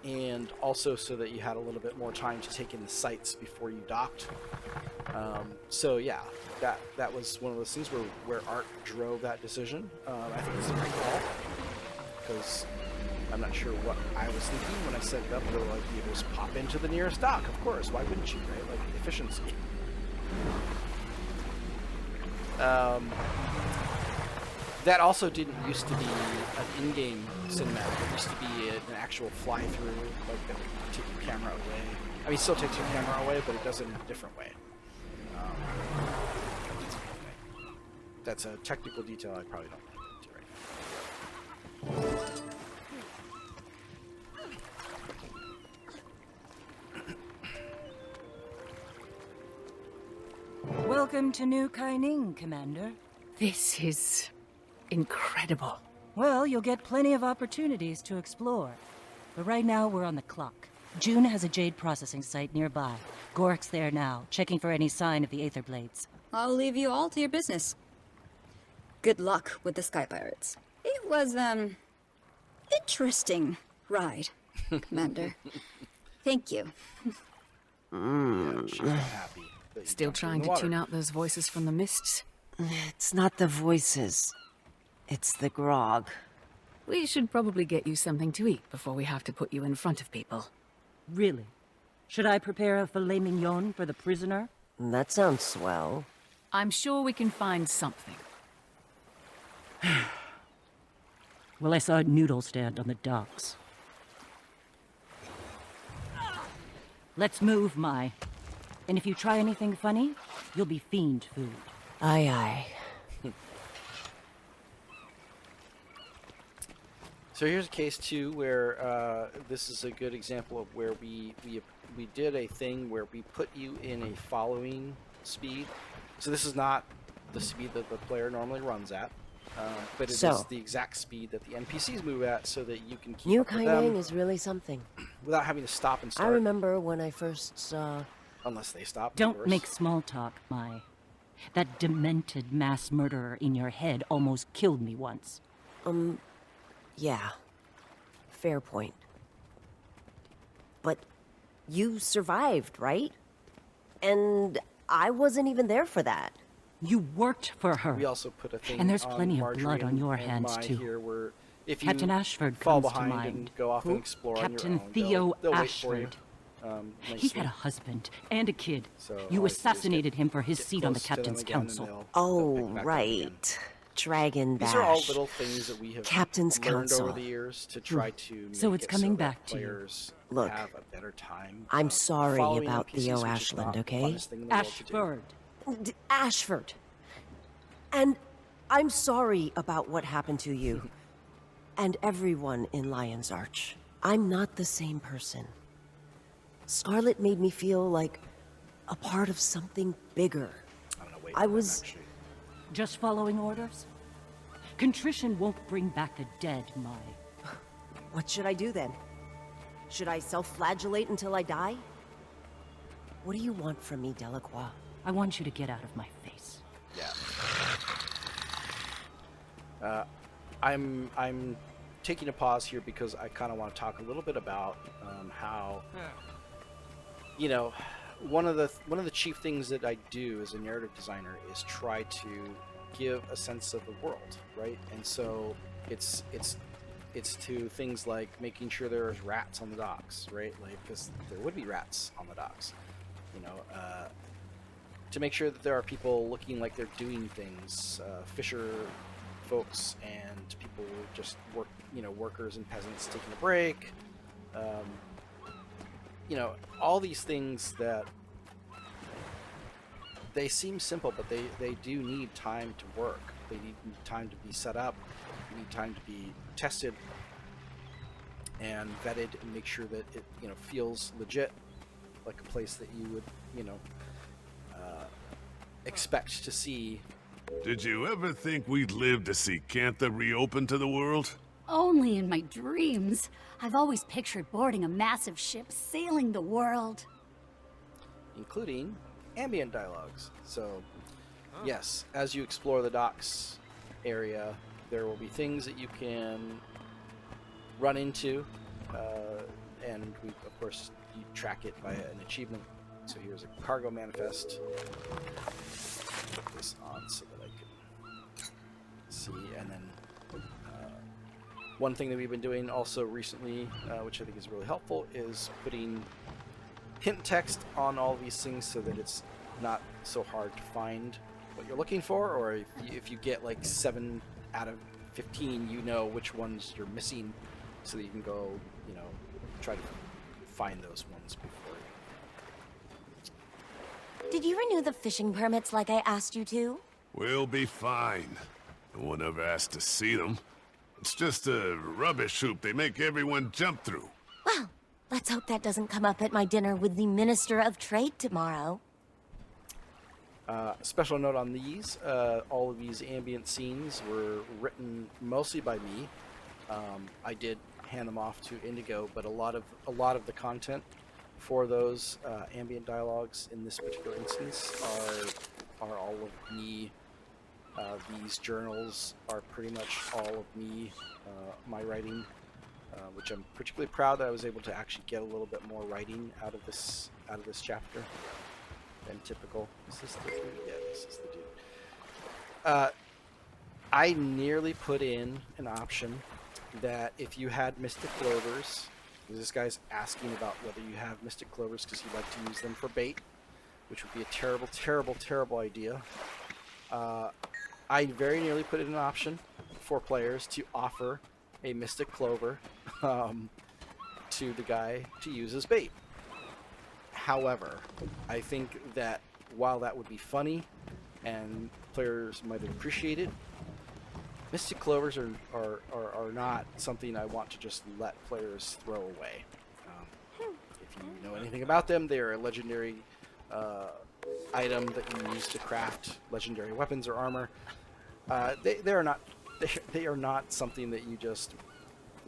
and also so that you had a little bit more time to take in the sights before you docked. So yeah, that was one of those things where art drove that decision. I think it's a great call because I'm not sure what I was thinking when I set it up. They were like, you just pop into the nearest dock, of course. Why wouldn't you, right? Like, efficiency. That also didn't used to be an in-game cinematic. It used to be an actual fly-through, like that would take your camera away. I mean, it still takes your camera away, but it does it in a different way. That's a technical detail I probably don't want to get into right now. Welcome to New Kaining, Commander. This is incredible. Well, you'll get plenty of opportunities to explore. But right now, we're on the clock. June has a jade processing site nearby. Gork's there now, checking for any sign of the Aether Blades. I'll leave you all to your business. Good luck with the Sky Pirates. It was, interesting ride, Commander. Thank you. Yeah, she's not happy. Still trying to tune out those voices from the mists? It's not the voices. It's the grog. We should probably get you something to eat before we have to put you in front of people. Really? Should I prepare a filet mignon for the prisoner? That sounds swell. I'm sure we can find something. Well, I saw a noodle stand on the docks. Let's move, Mai. And if you try anything funny, you'll be fiend food. Aye, aye. So here's a case too where this is a good example of where we did a thing where we put you in a following speed. So this is not the speed that the player normally runs at, but it is the exact speed that the NPCs move at, so that you can keep New up with them Kaining is really something. without having to stop and start. I remember when I first saw... Unless they stop. Don't make small talk, Mai. That demented mass murderer in your head almost killed me once. Yeah. Fair point. But You survived, right? And I wasn't even there for that. You worked for her. We also put a thing and there's on plenty of Marjorie blood on your and hands, Mai too. Here where if you Captain Ashford fall comes to behind mind. and go off Who? and explore Captain on your own, Theo they'll wait for you. Ashford. He Nicely. had a husband and a kid. So all You I do is assassinated him for his get seat on the close to them captain's again, and council. they'll Oh, pick back up again. right. Dragon Bash. These are all little things that we have Captain's learned Council. over the years to try to So make it's it coming so that back to you. players Look, have a better time. I'm sorry following about NPCs, Theo which is Ashland, not the okay? funnest thing in the world to do. Ashford. Ashford. And I'm sorry about what happened to you. And everyone in Lion's Arch. I'm not the same person. Scarlet made me feel like a part of something bigger. I was... Just following orders? Contrition won't bring back the dead, Mai. What should I do then? Should I self-flagellate until I die? What do you want from me, Delacroix? I want you to get out of my face. Yeah. I'm taking a pause here because I kind of want to talk a little bit about how, you know, one of the chief things that I do as a narrative designer is try to give a sense of the world, right? And so it's to things like making sure there's rats on the docks, right? Like, because there would be rats on the docks, you know, to make sure that there are people looking like they're doing things, fisher folks and people just work, you know, workers and peasants taking a break, you know, all these things that they seem simple, but they do need time to work. They need time to be set up. They need time to be tested and vetted and make sure that it, you know, feels legit, like a place that you would, you know, expect to see. Did you ever think we'd live to see Cantha reopen to the world? Only in my dreams. I've always pictured boarding a massive ship sailing the world. Including ambient dialogues. So, yes, as you explore the docks area, there will be things that you can run into, and we, of course, you track it by an achievement. So here's a cargo manifest. Put this on so that I can see, and then one thing that we've been doing also recently, which I think is really helpful, is putting hint text on all these things so that it's not so hard to find what you're looking for, or if you get like 7 out of 15, you know which ones you're missing, so that you can go, you know, try to find those ones before you. Did you renew the fishing permits like I asked you to? We'll be fine. No one ever asked to see them. It's just a rubbish hoop they make everyone jump through. Well, let's hope that doesn't come up at my dinner with the Minister of Trade tomorrow. Special note on these, all of these ambient scenes were written mostly by me. I did hand them off to Indigo, but a lot of the content for those ambient dialogues in this particular instance are all of me. These journals are pretty much all of me, my writing, which I'm particularly proud that I was able to actually get a little bit more writing out of this chapter than typical. Is this the dude? Yeah, this is the dude. I nearly put in an option that if you had Mystic Clovers, because this guy's asking about whether you have Mystic Clovers because he'd like to use them for bait, which would be a terrible, terrible, terrible idea. I very nearly put in an option for players to offer a Mystic Clover to the guy to use as bait. However, I think that while that would be funny and players might appreciate it, Mystic Clovers are not something I want to just let players throw away. If you know anything about them, they are a legendary item that you use to craft legendary weapons or armor. They are not something that you just,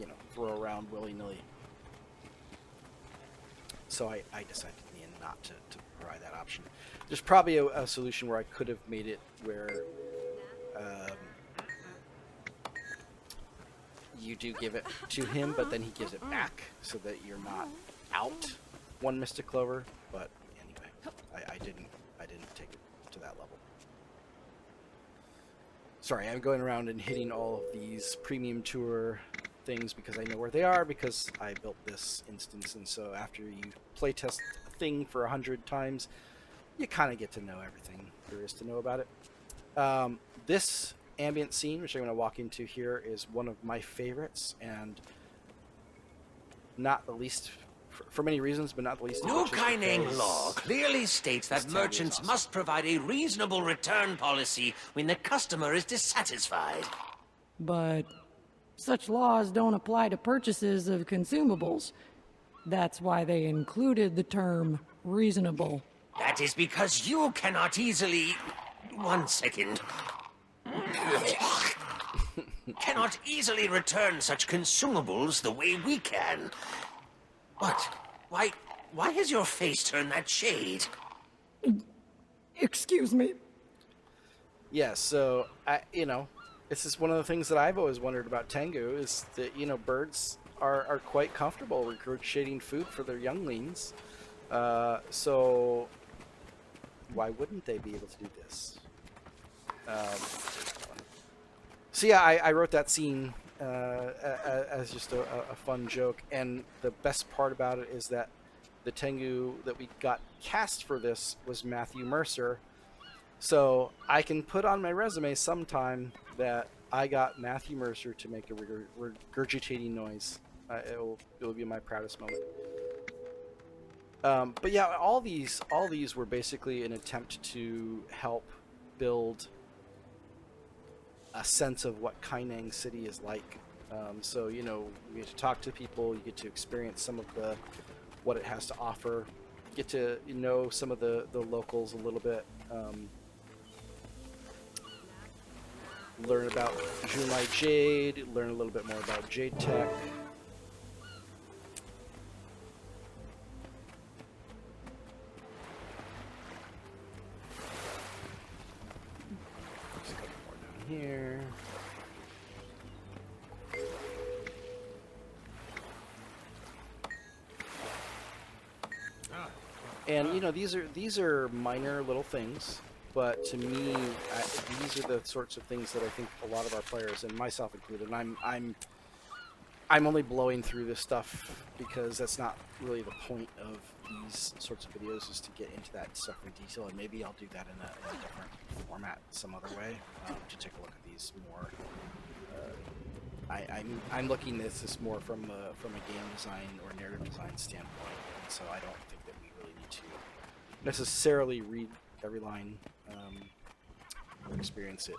you know, throw around willy-nilly. So I decided in the end not to provide that option. There's probably a solution where I could have made it where you do give it to him, but then he gives it back so that you're not out one Mystic Clover, but anyway, I didn't take it to that level. Sorry, I'm going around and hitting all of these premium tour things because I know where they are, because I built this instance, and so after you playtest a thing for 100 times, you kind of get to know everything there is to know about it. This ambient scene, which I'm going to walk into here, is one of my favorites, and not the least for many reasons, but not the least. New Kaineng law clearly states that merchants must provide a reasonable return policy when the customer is dissatisfied. But such laws don't apply to purchases of consumables. That's why they included the term reasonable. That is because you cannot easily... 1 second. Cannot easily return such consumables the way we can. What? Why has your face turned that shade? Excuse me. Yeah, so, this is one of the things that I've always wondered about Tengu, is that, birds are quite comfortable regurgitating food for their younglings. So, why wouldn't they be able to do this? So yeah, I wrote that scene as just a fun joke, and the best part about it is that the Tengu that we got cast for this was Matthew Mercer, so I can put on my resume sometime that I got Matthew Mercer to make a regurgitating noise. It will be my proudest moment. But yeah, all these were basically an attempt to help build a sense of what Kaineng City is like. So you get to talk to people, you get to experience some of what it has to offer, you get to know some of the locals a little bit, learn about Junlai Jade, learn a little bit more about Jade Tech. There's a couple more down here. And these are minor little things, but to me, these are the sorts of things that I think a lot of our players, and myself included, and I'm only blowing through this stuff because that's not really the point of these sorts of videos, is to get into that stuff in detail, and maybe I'll do that in a different format some other way, to take a look at these more. I'm looking at this more from a game design or narrative design standpoint, and so I don't think that we really need to necessarily read every line or experience it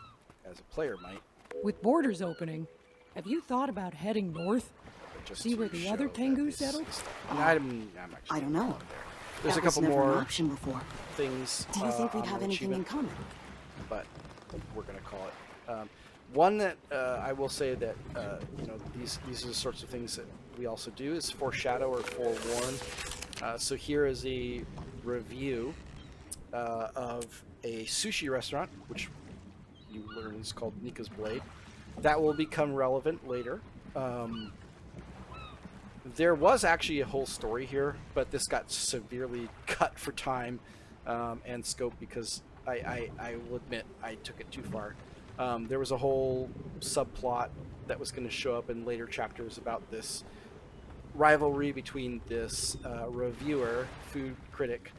as a player might. With borders opening, have you thought about heading north? See where the other Tengu settled? I don't know. There's a couple more option before. Things. Do you think we'd have anything in common? But we're going to call it. One that I will say that these are the sorts of things that we also do is foreshadow or forewarn. So here is a review of a sushi restaurant, which you learn is called Nika's Blade. That will become relevant later. There was actually a whole story here, but this got severely cut for time and scope because I will admit I took it too far. There was a whole subplot that was going to show up in later chapters about this rivalry between this reviewer, food critic,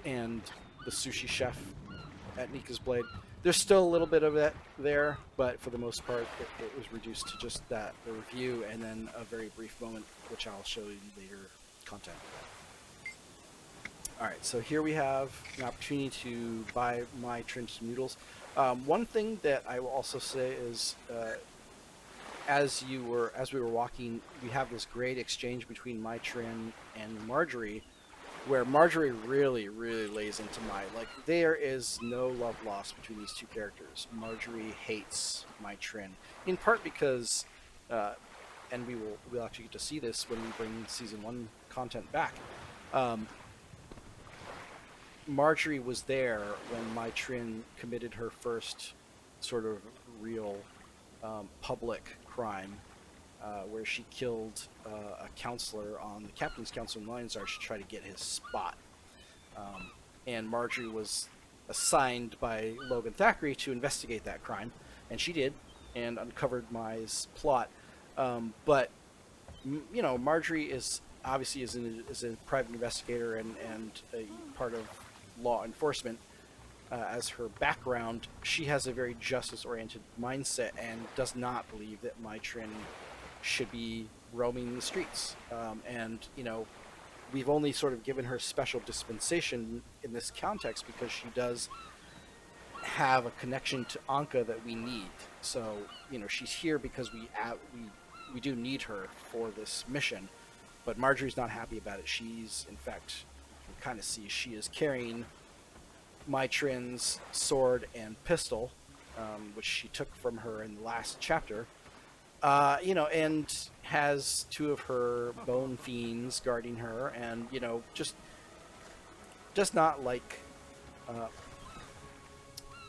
and the sushi chef at Nika's Blade. There's still a little bit of it there, but for the most part, it was reduced to just the review and then a very brief moment, which I'll show you in later content. Alright, so here we have an opportunity to buy my Trin's noodles. One thing that I will also say is, as we were walking, we have this great exchange between my Trin and Marjorie, where Marjorie really lays into Mai. Like, there is no love lost between these two characters. Marjorie hates my Trin, in part because, and we'll actually get to see this when we bring season 1 content back. Marjorie was there when my Trin committed her first sort of real public crime, where she killed a counselor on the Captain's Council in Lion's Arch to try to get his spot. And Marjorie was assigned by Logan Thackeray to investigate that crime, and she did, and uncovered Mai's plot. But you know, Marjorie is obviously is a private investigator and a part of law enforcement. As her background, she has a very justice-oriented mindset and does not believe that Mai Trin should be roaming the streets. And you know, we've only sort of given her special dispensation in this context because she does have a connection to Anka that we need. So you know, she's here because we do need her for this mission. But Marjorie's not happy about it. She's, in fact, you can kind of see she is carrying Mai Trin's sword and pistol, which she took from her in the last chapter, you know, and has two of her bone fiends guarding her, and, you know, just does not like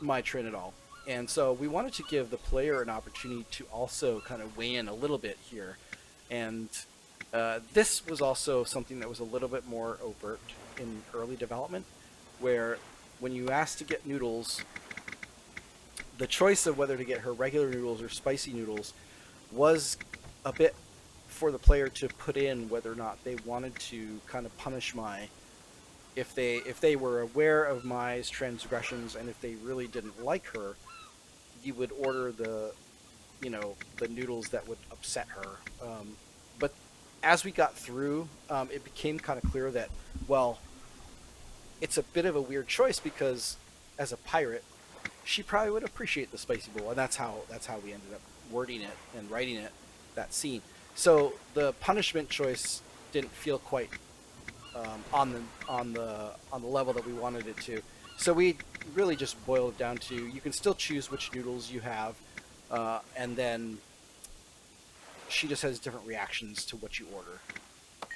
Mai Trin at all. And so we wanted to give the player an opportunity to also kind of weigh in a little bit here. And this was also something that was a little bit more overt in early development, where when you asked to get noodles, the choice of whether to get her regular noodles or spicy noodles was a bit for the player to put in whether or not they wanted to kind of punish Mai if they were aware of Mai's transgressions, and if they really didn't like her, you would order the noodles that would upset her. But as we got through, it became kind of clear that, well, it's a bit of a weird choice because as a pirate, she probably would appreciate the spicy bowl, and that's how we ended up wording it and writing it, that scene. So the punishment choice didn't feel quite on the level that we wanted it to. So we really just boiled it down to, you can still choose which noodles you have, and then she just has different reactions to what you order.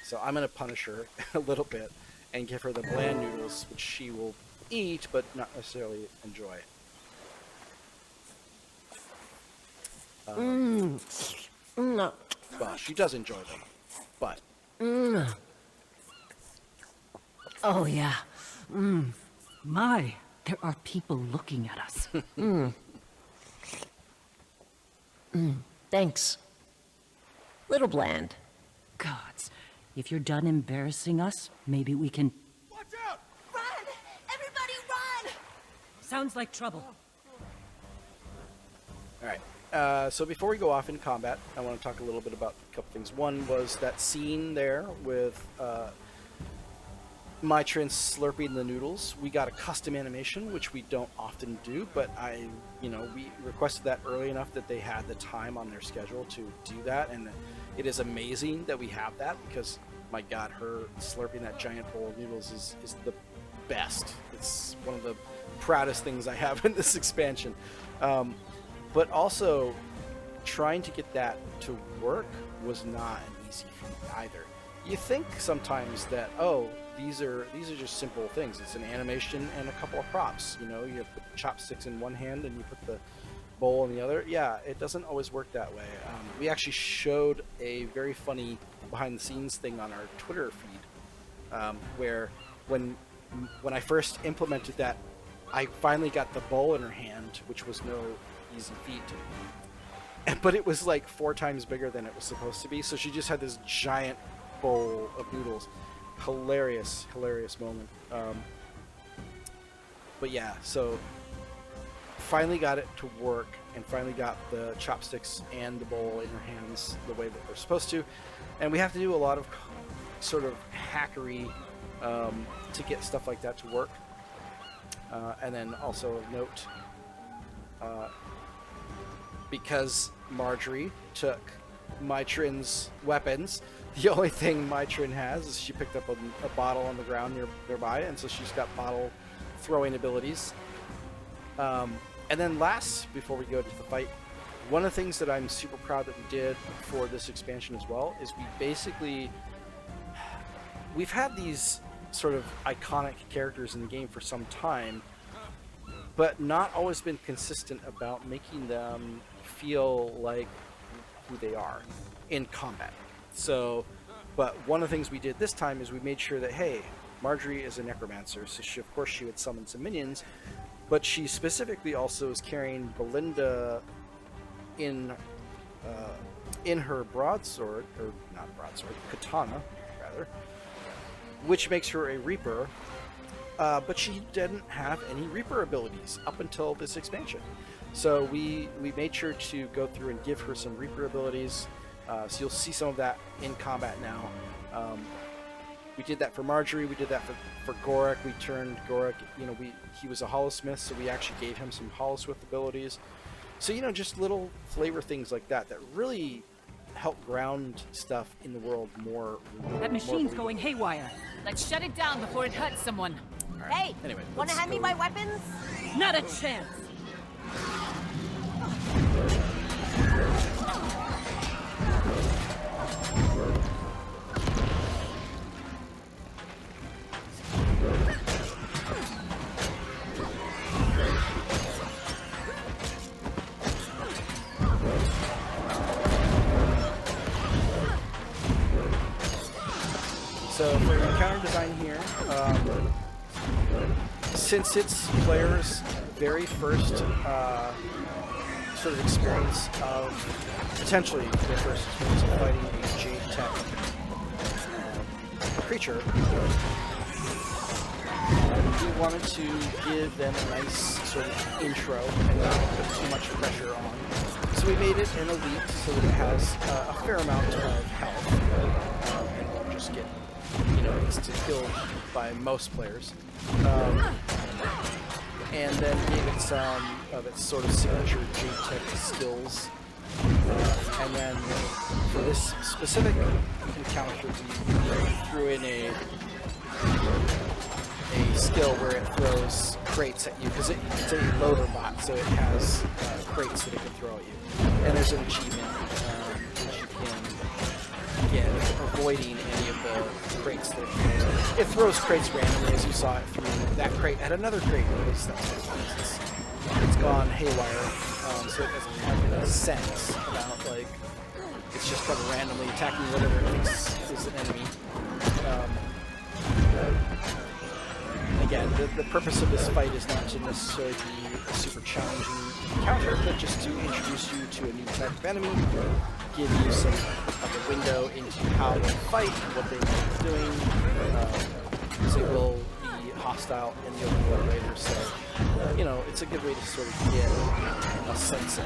So I'm going to punish her a little bit and give her the bland noodles, which she will eat but not necessarily enjoy. Well, she does enjoy them, but... Oh, yeah. My, there are people looking at us. Thanks. Little bland. Gods, if you're done embarrassing us, maybe we can... Watch out! Run! Everybody run! Sounds like trouble. Alright, so before we go off in combat, I want to talk a little bit about a couple things. One was that scene there with Mai Trin slurping the noodles. We got a custom animation, which we don't often do, but we requested that early enough that they had the time on their schedule to do that, and it is amazing that we have that, because, my god, her slurping that giant bowl of noodles is the best. It's one of the proudest things I have in this expansion. But also, trying to get that to work was not an easy feat either. You think sometimes that, oh, these are just simple things. It's an animation and a couple of props. You know, you put the chopsticks in one hand and you put the bowl in the other. Yeah, it doesn't always work that way. We actually showed a very funny behind-the-scenes thing on our Twitter feed, where when I first implemented that, I finally got the bowl in her hand, which was no easy feat. But it was like 4 times bigger than it was supposed to be, so she just had this giant bowl of noodles. Hilarious moment. But yeah, so finally got it to work, and finally got the chopsticks and the bowl in her hands the way that they're supposed to. And we have to do a lot of sort of hackery to get stuff like that to work. And then also of note, because Marjorie took Mai Trin's weapons, the only thing Mai Trin has is she picked up a bottle on the ground nearby, and so she's got bottle throwing abilities. And then last, before we go to the fight, one of the things that I'm super proud that we did for this expansion as well is we've had these sort of iconic characters in the game for some time, but not always been consistent about making them feel like who they are in combat. So, but one of the things we did this time is we made sure that, hey, Marjorie is a necromancer, so she, of course she would summon some minions, but she specifically also is carrying Belinda in her broadsword, or not broadsword, katana, rather, which makes her a Reaper, but she didn't have any Reaper abilities up until this expansion. So we made sure to go through and give her some Reaper abilities, so you'll see some of that in combat now. We did that for Marjorie, we did that for Gorik. We turned Gorik, he was a Hollowsmith, so we actually gave him some Hollowsmith abilities. So, just little flavor things like that really help ground stuff in the world more. That machine's going haywire. Let's shut it down before it hurts someone. Right. Hey, anyway, wanna hand me my weapons? Not a chance. So for encounter design here, since it's players' very first sort of experience of, potentially their first experience of fighting a Jade Tech creature, we wanted to give them a nice sort of intro and not put too much pressure on. So we made it an elite so that it has a fair amount of health and won't just get instant killed by most players. And then gave it some of its sort of signature Jade Tech skills. And then for this specific encounter, we threw in a skill where it throws crates at you, because it's a loader bot, so it has crates that it can throw at you. And there's an achievement which you can get avoiding any of the crates that it throws. It throws crates randomly, as you saw it through that crate at another crate, because that's what it is. It's gone haywire, so it doesn't have any sense about, it's just kind of randomly attacking whatever it thinks is an enemy. Again, the purpose of this fight is not to necessarily be a super challenging encounter, but just to introduce you to a new type of enemy, give you some of a window into how they fight, what they might be doing, because they will be hostile in the open world later, so, it's a good way to sort of get a sense of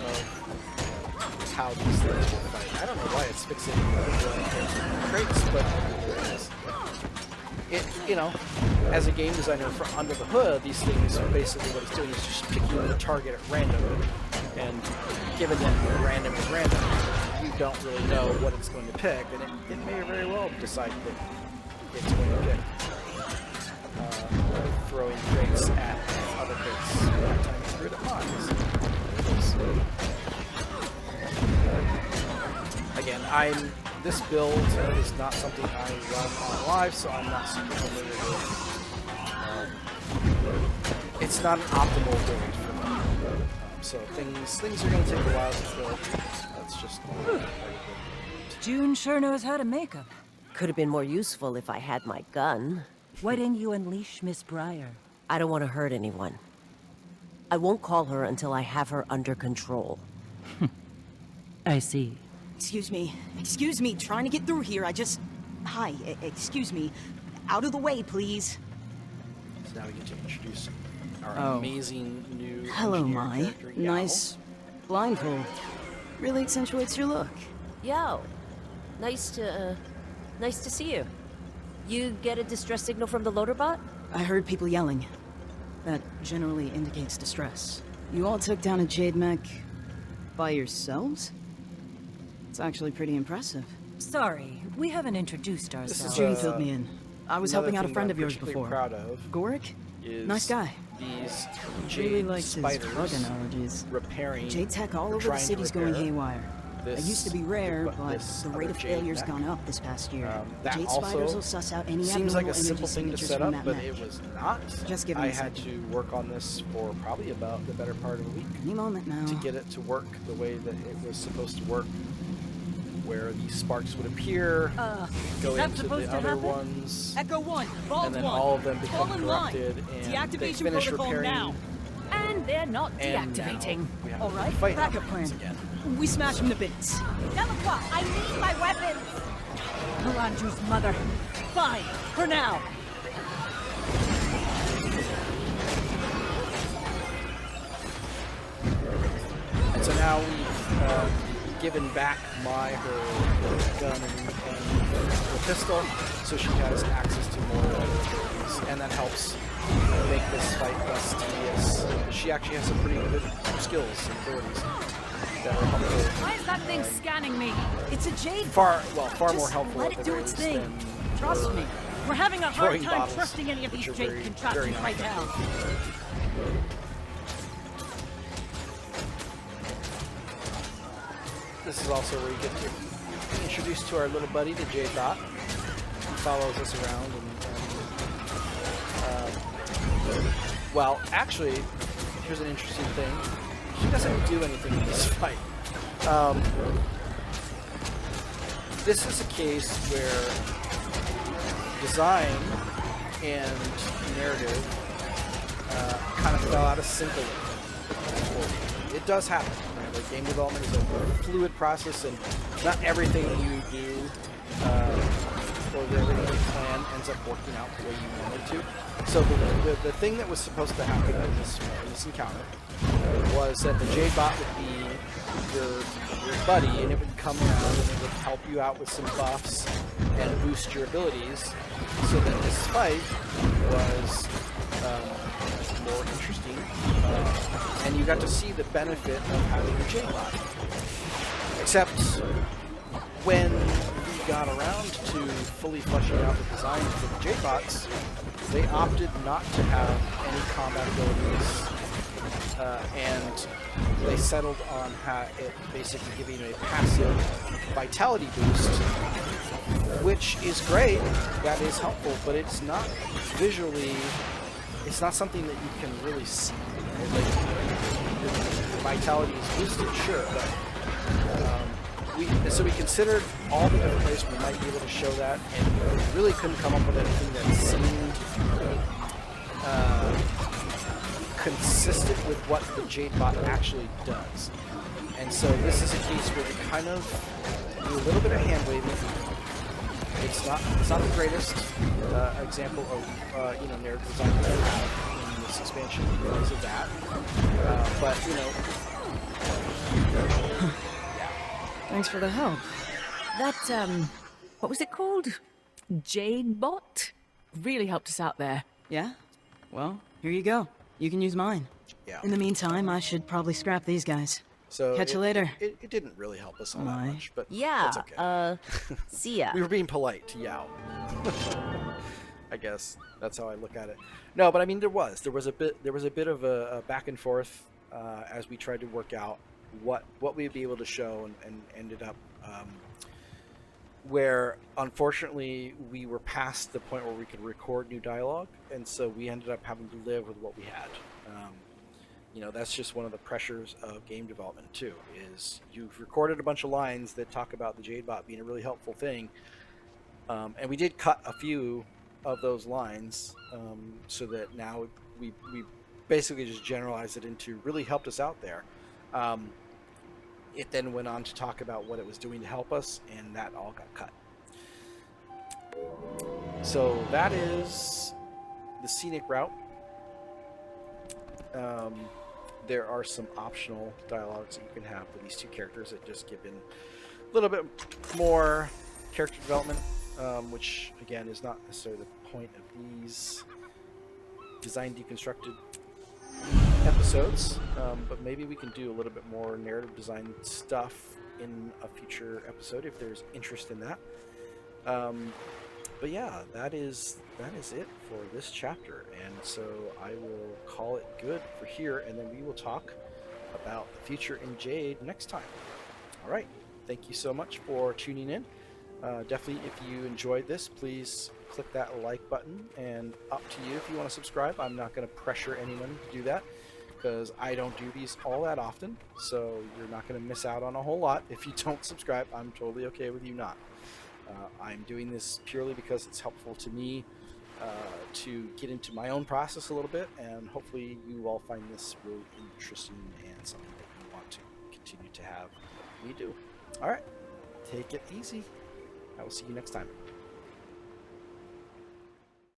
how these things will fight. I don't know why it's fixating on crates, but as a game designer under the hood, these things, basically what it's doing is just picking the target at random, and given that random is random, you don't really know what it's going to pick, and it may very well decide that it's going to pick throwing crates at other crates that time through the mines. Again, this build is not something I run on live, so I'm not super familiar with. It's not an optimal build for me. So things are going to take a while to build. That's just June sure knows how to make them. Could have been more useful if I had my gun. Why didn't you unleash Miss Breyer? I don't want to hurt anyone. I won't call her until I have her under control. I see. Excuse me, trying to get through here, Hi, excuse me. Out of the way, please. So now we get to introduce our amazing new Hello, Mai. character, Yao. Nice blindfold. Really accentuates your look. Yo, nice to see you. You get a distress signal from the loader bot? I heard people yelling. That generally indicates distress. You all took down a Jade mech by yourselves? It's actually pretty impressive. Sorry, we haven't introduced ourselves. June filled me in. I was helping out a friend of yours I'm before. proud of Gorik? is Nice guy. These Really Jade likes his spiders bug analogies. repairing. Jade tech all or over the trying to city's going repair haywire. It used to be rare, but the rate of failure's gone up this past year. That Jade also spiders will suss out any seems like abnormal a simple energy thing to signatures set from up, that but mech. it was not. Just give me I a had second. to work on this for probably about the better part of a week Any moment now. to get it to work the way that it was supposed to work. where these sparks would appear, go is that into supposed the to other happen? ones, Echo 1, Vault and then 1. all of them become Fall in line. corrupted, and they Deactivation finish protocol repairing. now. And they're not And deactivating. now we have All to right, fight backup options plan. again. We smash them to bits. Delacroix, I need my weapons! Melanju's mother. Fine, for now. And so now we've given back her gun and her pistol, so she has access to more abilities, and that helps make this fight less tedious. She actually has some pretty good skills and abilities that are helpful. Why is that thing scanning me? It's a jade. Far more Just helpful. let at it the do very its least thing. than Trust her me. We're having a hard throwing time bottles, trusting any of these which are jade very contraptions right now. This is also where you get to be introduced to our little buddy, the Jade Bot. He follows us around well, actually, here's an interesting thing. She doesn't do anything in this fight. This is a case where design and narrative kind of fell out of sync a little. It does happen. Right? Like, game development is a fluid process, and not everything you do or everything you plan ends up working out the way you wanted to. So the thing that was supposed to happen in this encounter was that the Jade Bot would be your buddy, and it would come around and it would help you out with some buffs and boost your abilities, so that this fight was more interesting, and you got to see the benefit of having a Jade Bot. Except when we got around to fully fleshing out the design for the Jade Bots, they opted not to have any combat abilities, and they settled on it basically giving a passive vitality boost, which is great. That is helpful, but it's not visually. It's not something that you can really see. Like, the vitality is boosted, sure, but so we considered all the different ways we might be able to show that, and we really couldn't come up with anything that seemed consistent with what the Jade Bot actually does. And so this is a case where we kind of do a little bit of hand waving. It's not the greatest example of narrative design that I have in this expansion because of that, but Thanks for the help. That, what was it called? Jade Bot? Really helped us out there. Yeah? Well, here you go. You can use mine. Yeah. In the meantime, I should probably scrap these guys. So Catch you later. It didn't really help us all that much, but Yeah, that's okay. See ya. We were being polite to Yao. I guess that's how I look at it. No, but I mean there was a bit of a back and forth as we tried to work out what we'd be able to show, and ended up where unfortunately we were past the point where we could record new dialogue, and so we ended up having to live with what we had. That's just one of the pressures of game development too, is you've recorded a bunch of lines that talk about the Jade Bot being a really helpful thing, and we did cut a few of those lines, so that now we basically just generalized it into really helped us out there. It then went on to talk about what it was doing to help us, and that all got cut. So that is the scenic route. There are some optional dialogues that you can have with these two characters that just give in a little bit more character development, which again is not necessarily the point of these design deconstructed episodes, but maybe we can do a little bit more narrative design stuff in a future episode if there's interest in that. But yeah, that is it for this chapter, and so I will call it good for here, and then we will talk about the future in Jade next time. All right, thank you so much for tuning in. Definitely, if you enjoyed this, please click that like button, and up to you if you want to subscribe. I'm not going to pressure anyone to do that. because I don't do these all that often, so you're not going to miss out on a whole lot if you don't subscribe. I'm totally okay with you not. I'm doing this purely because it's helpful to me to get into my own process a little bit, and hopefully you all find this really interesting and something that you want to continue to have me do. All right, take it easy. I will see you next time.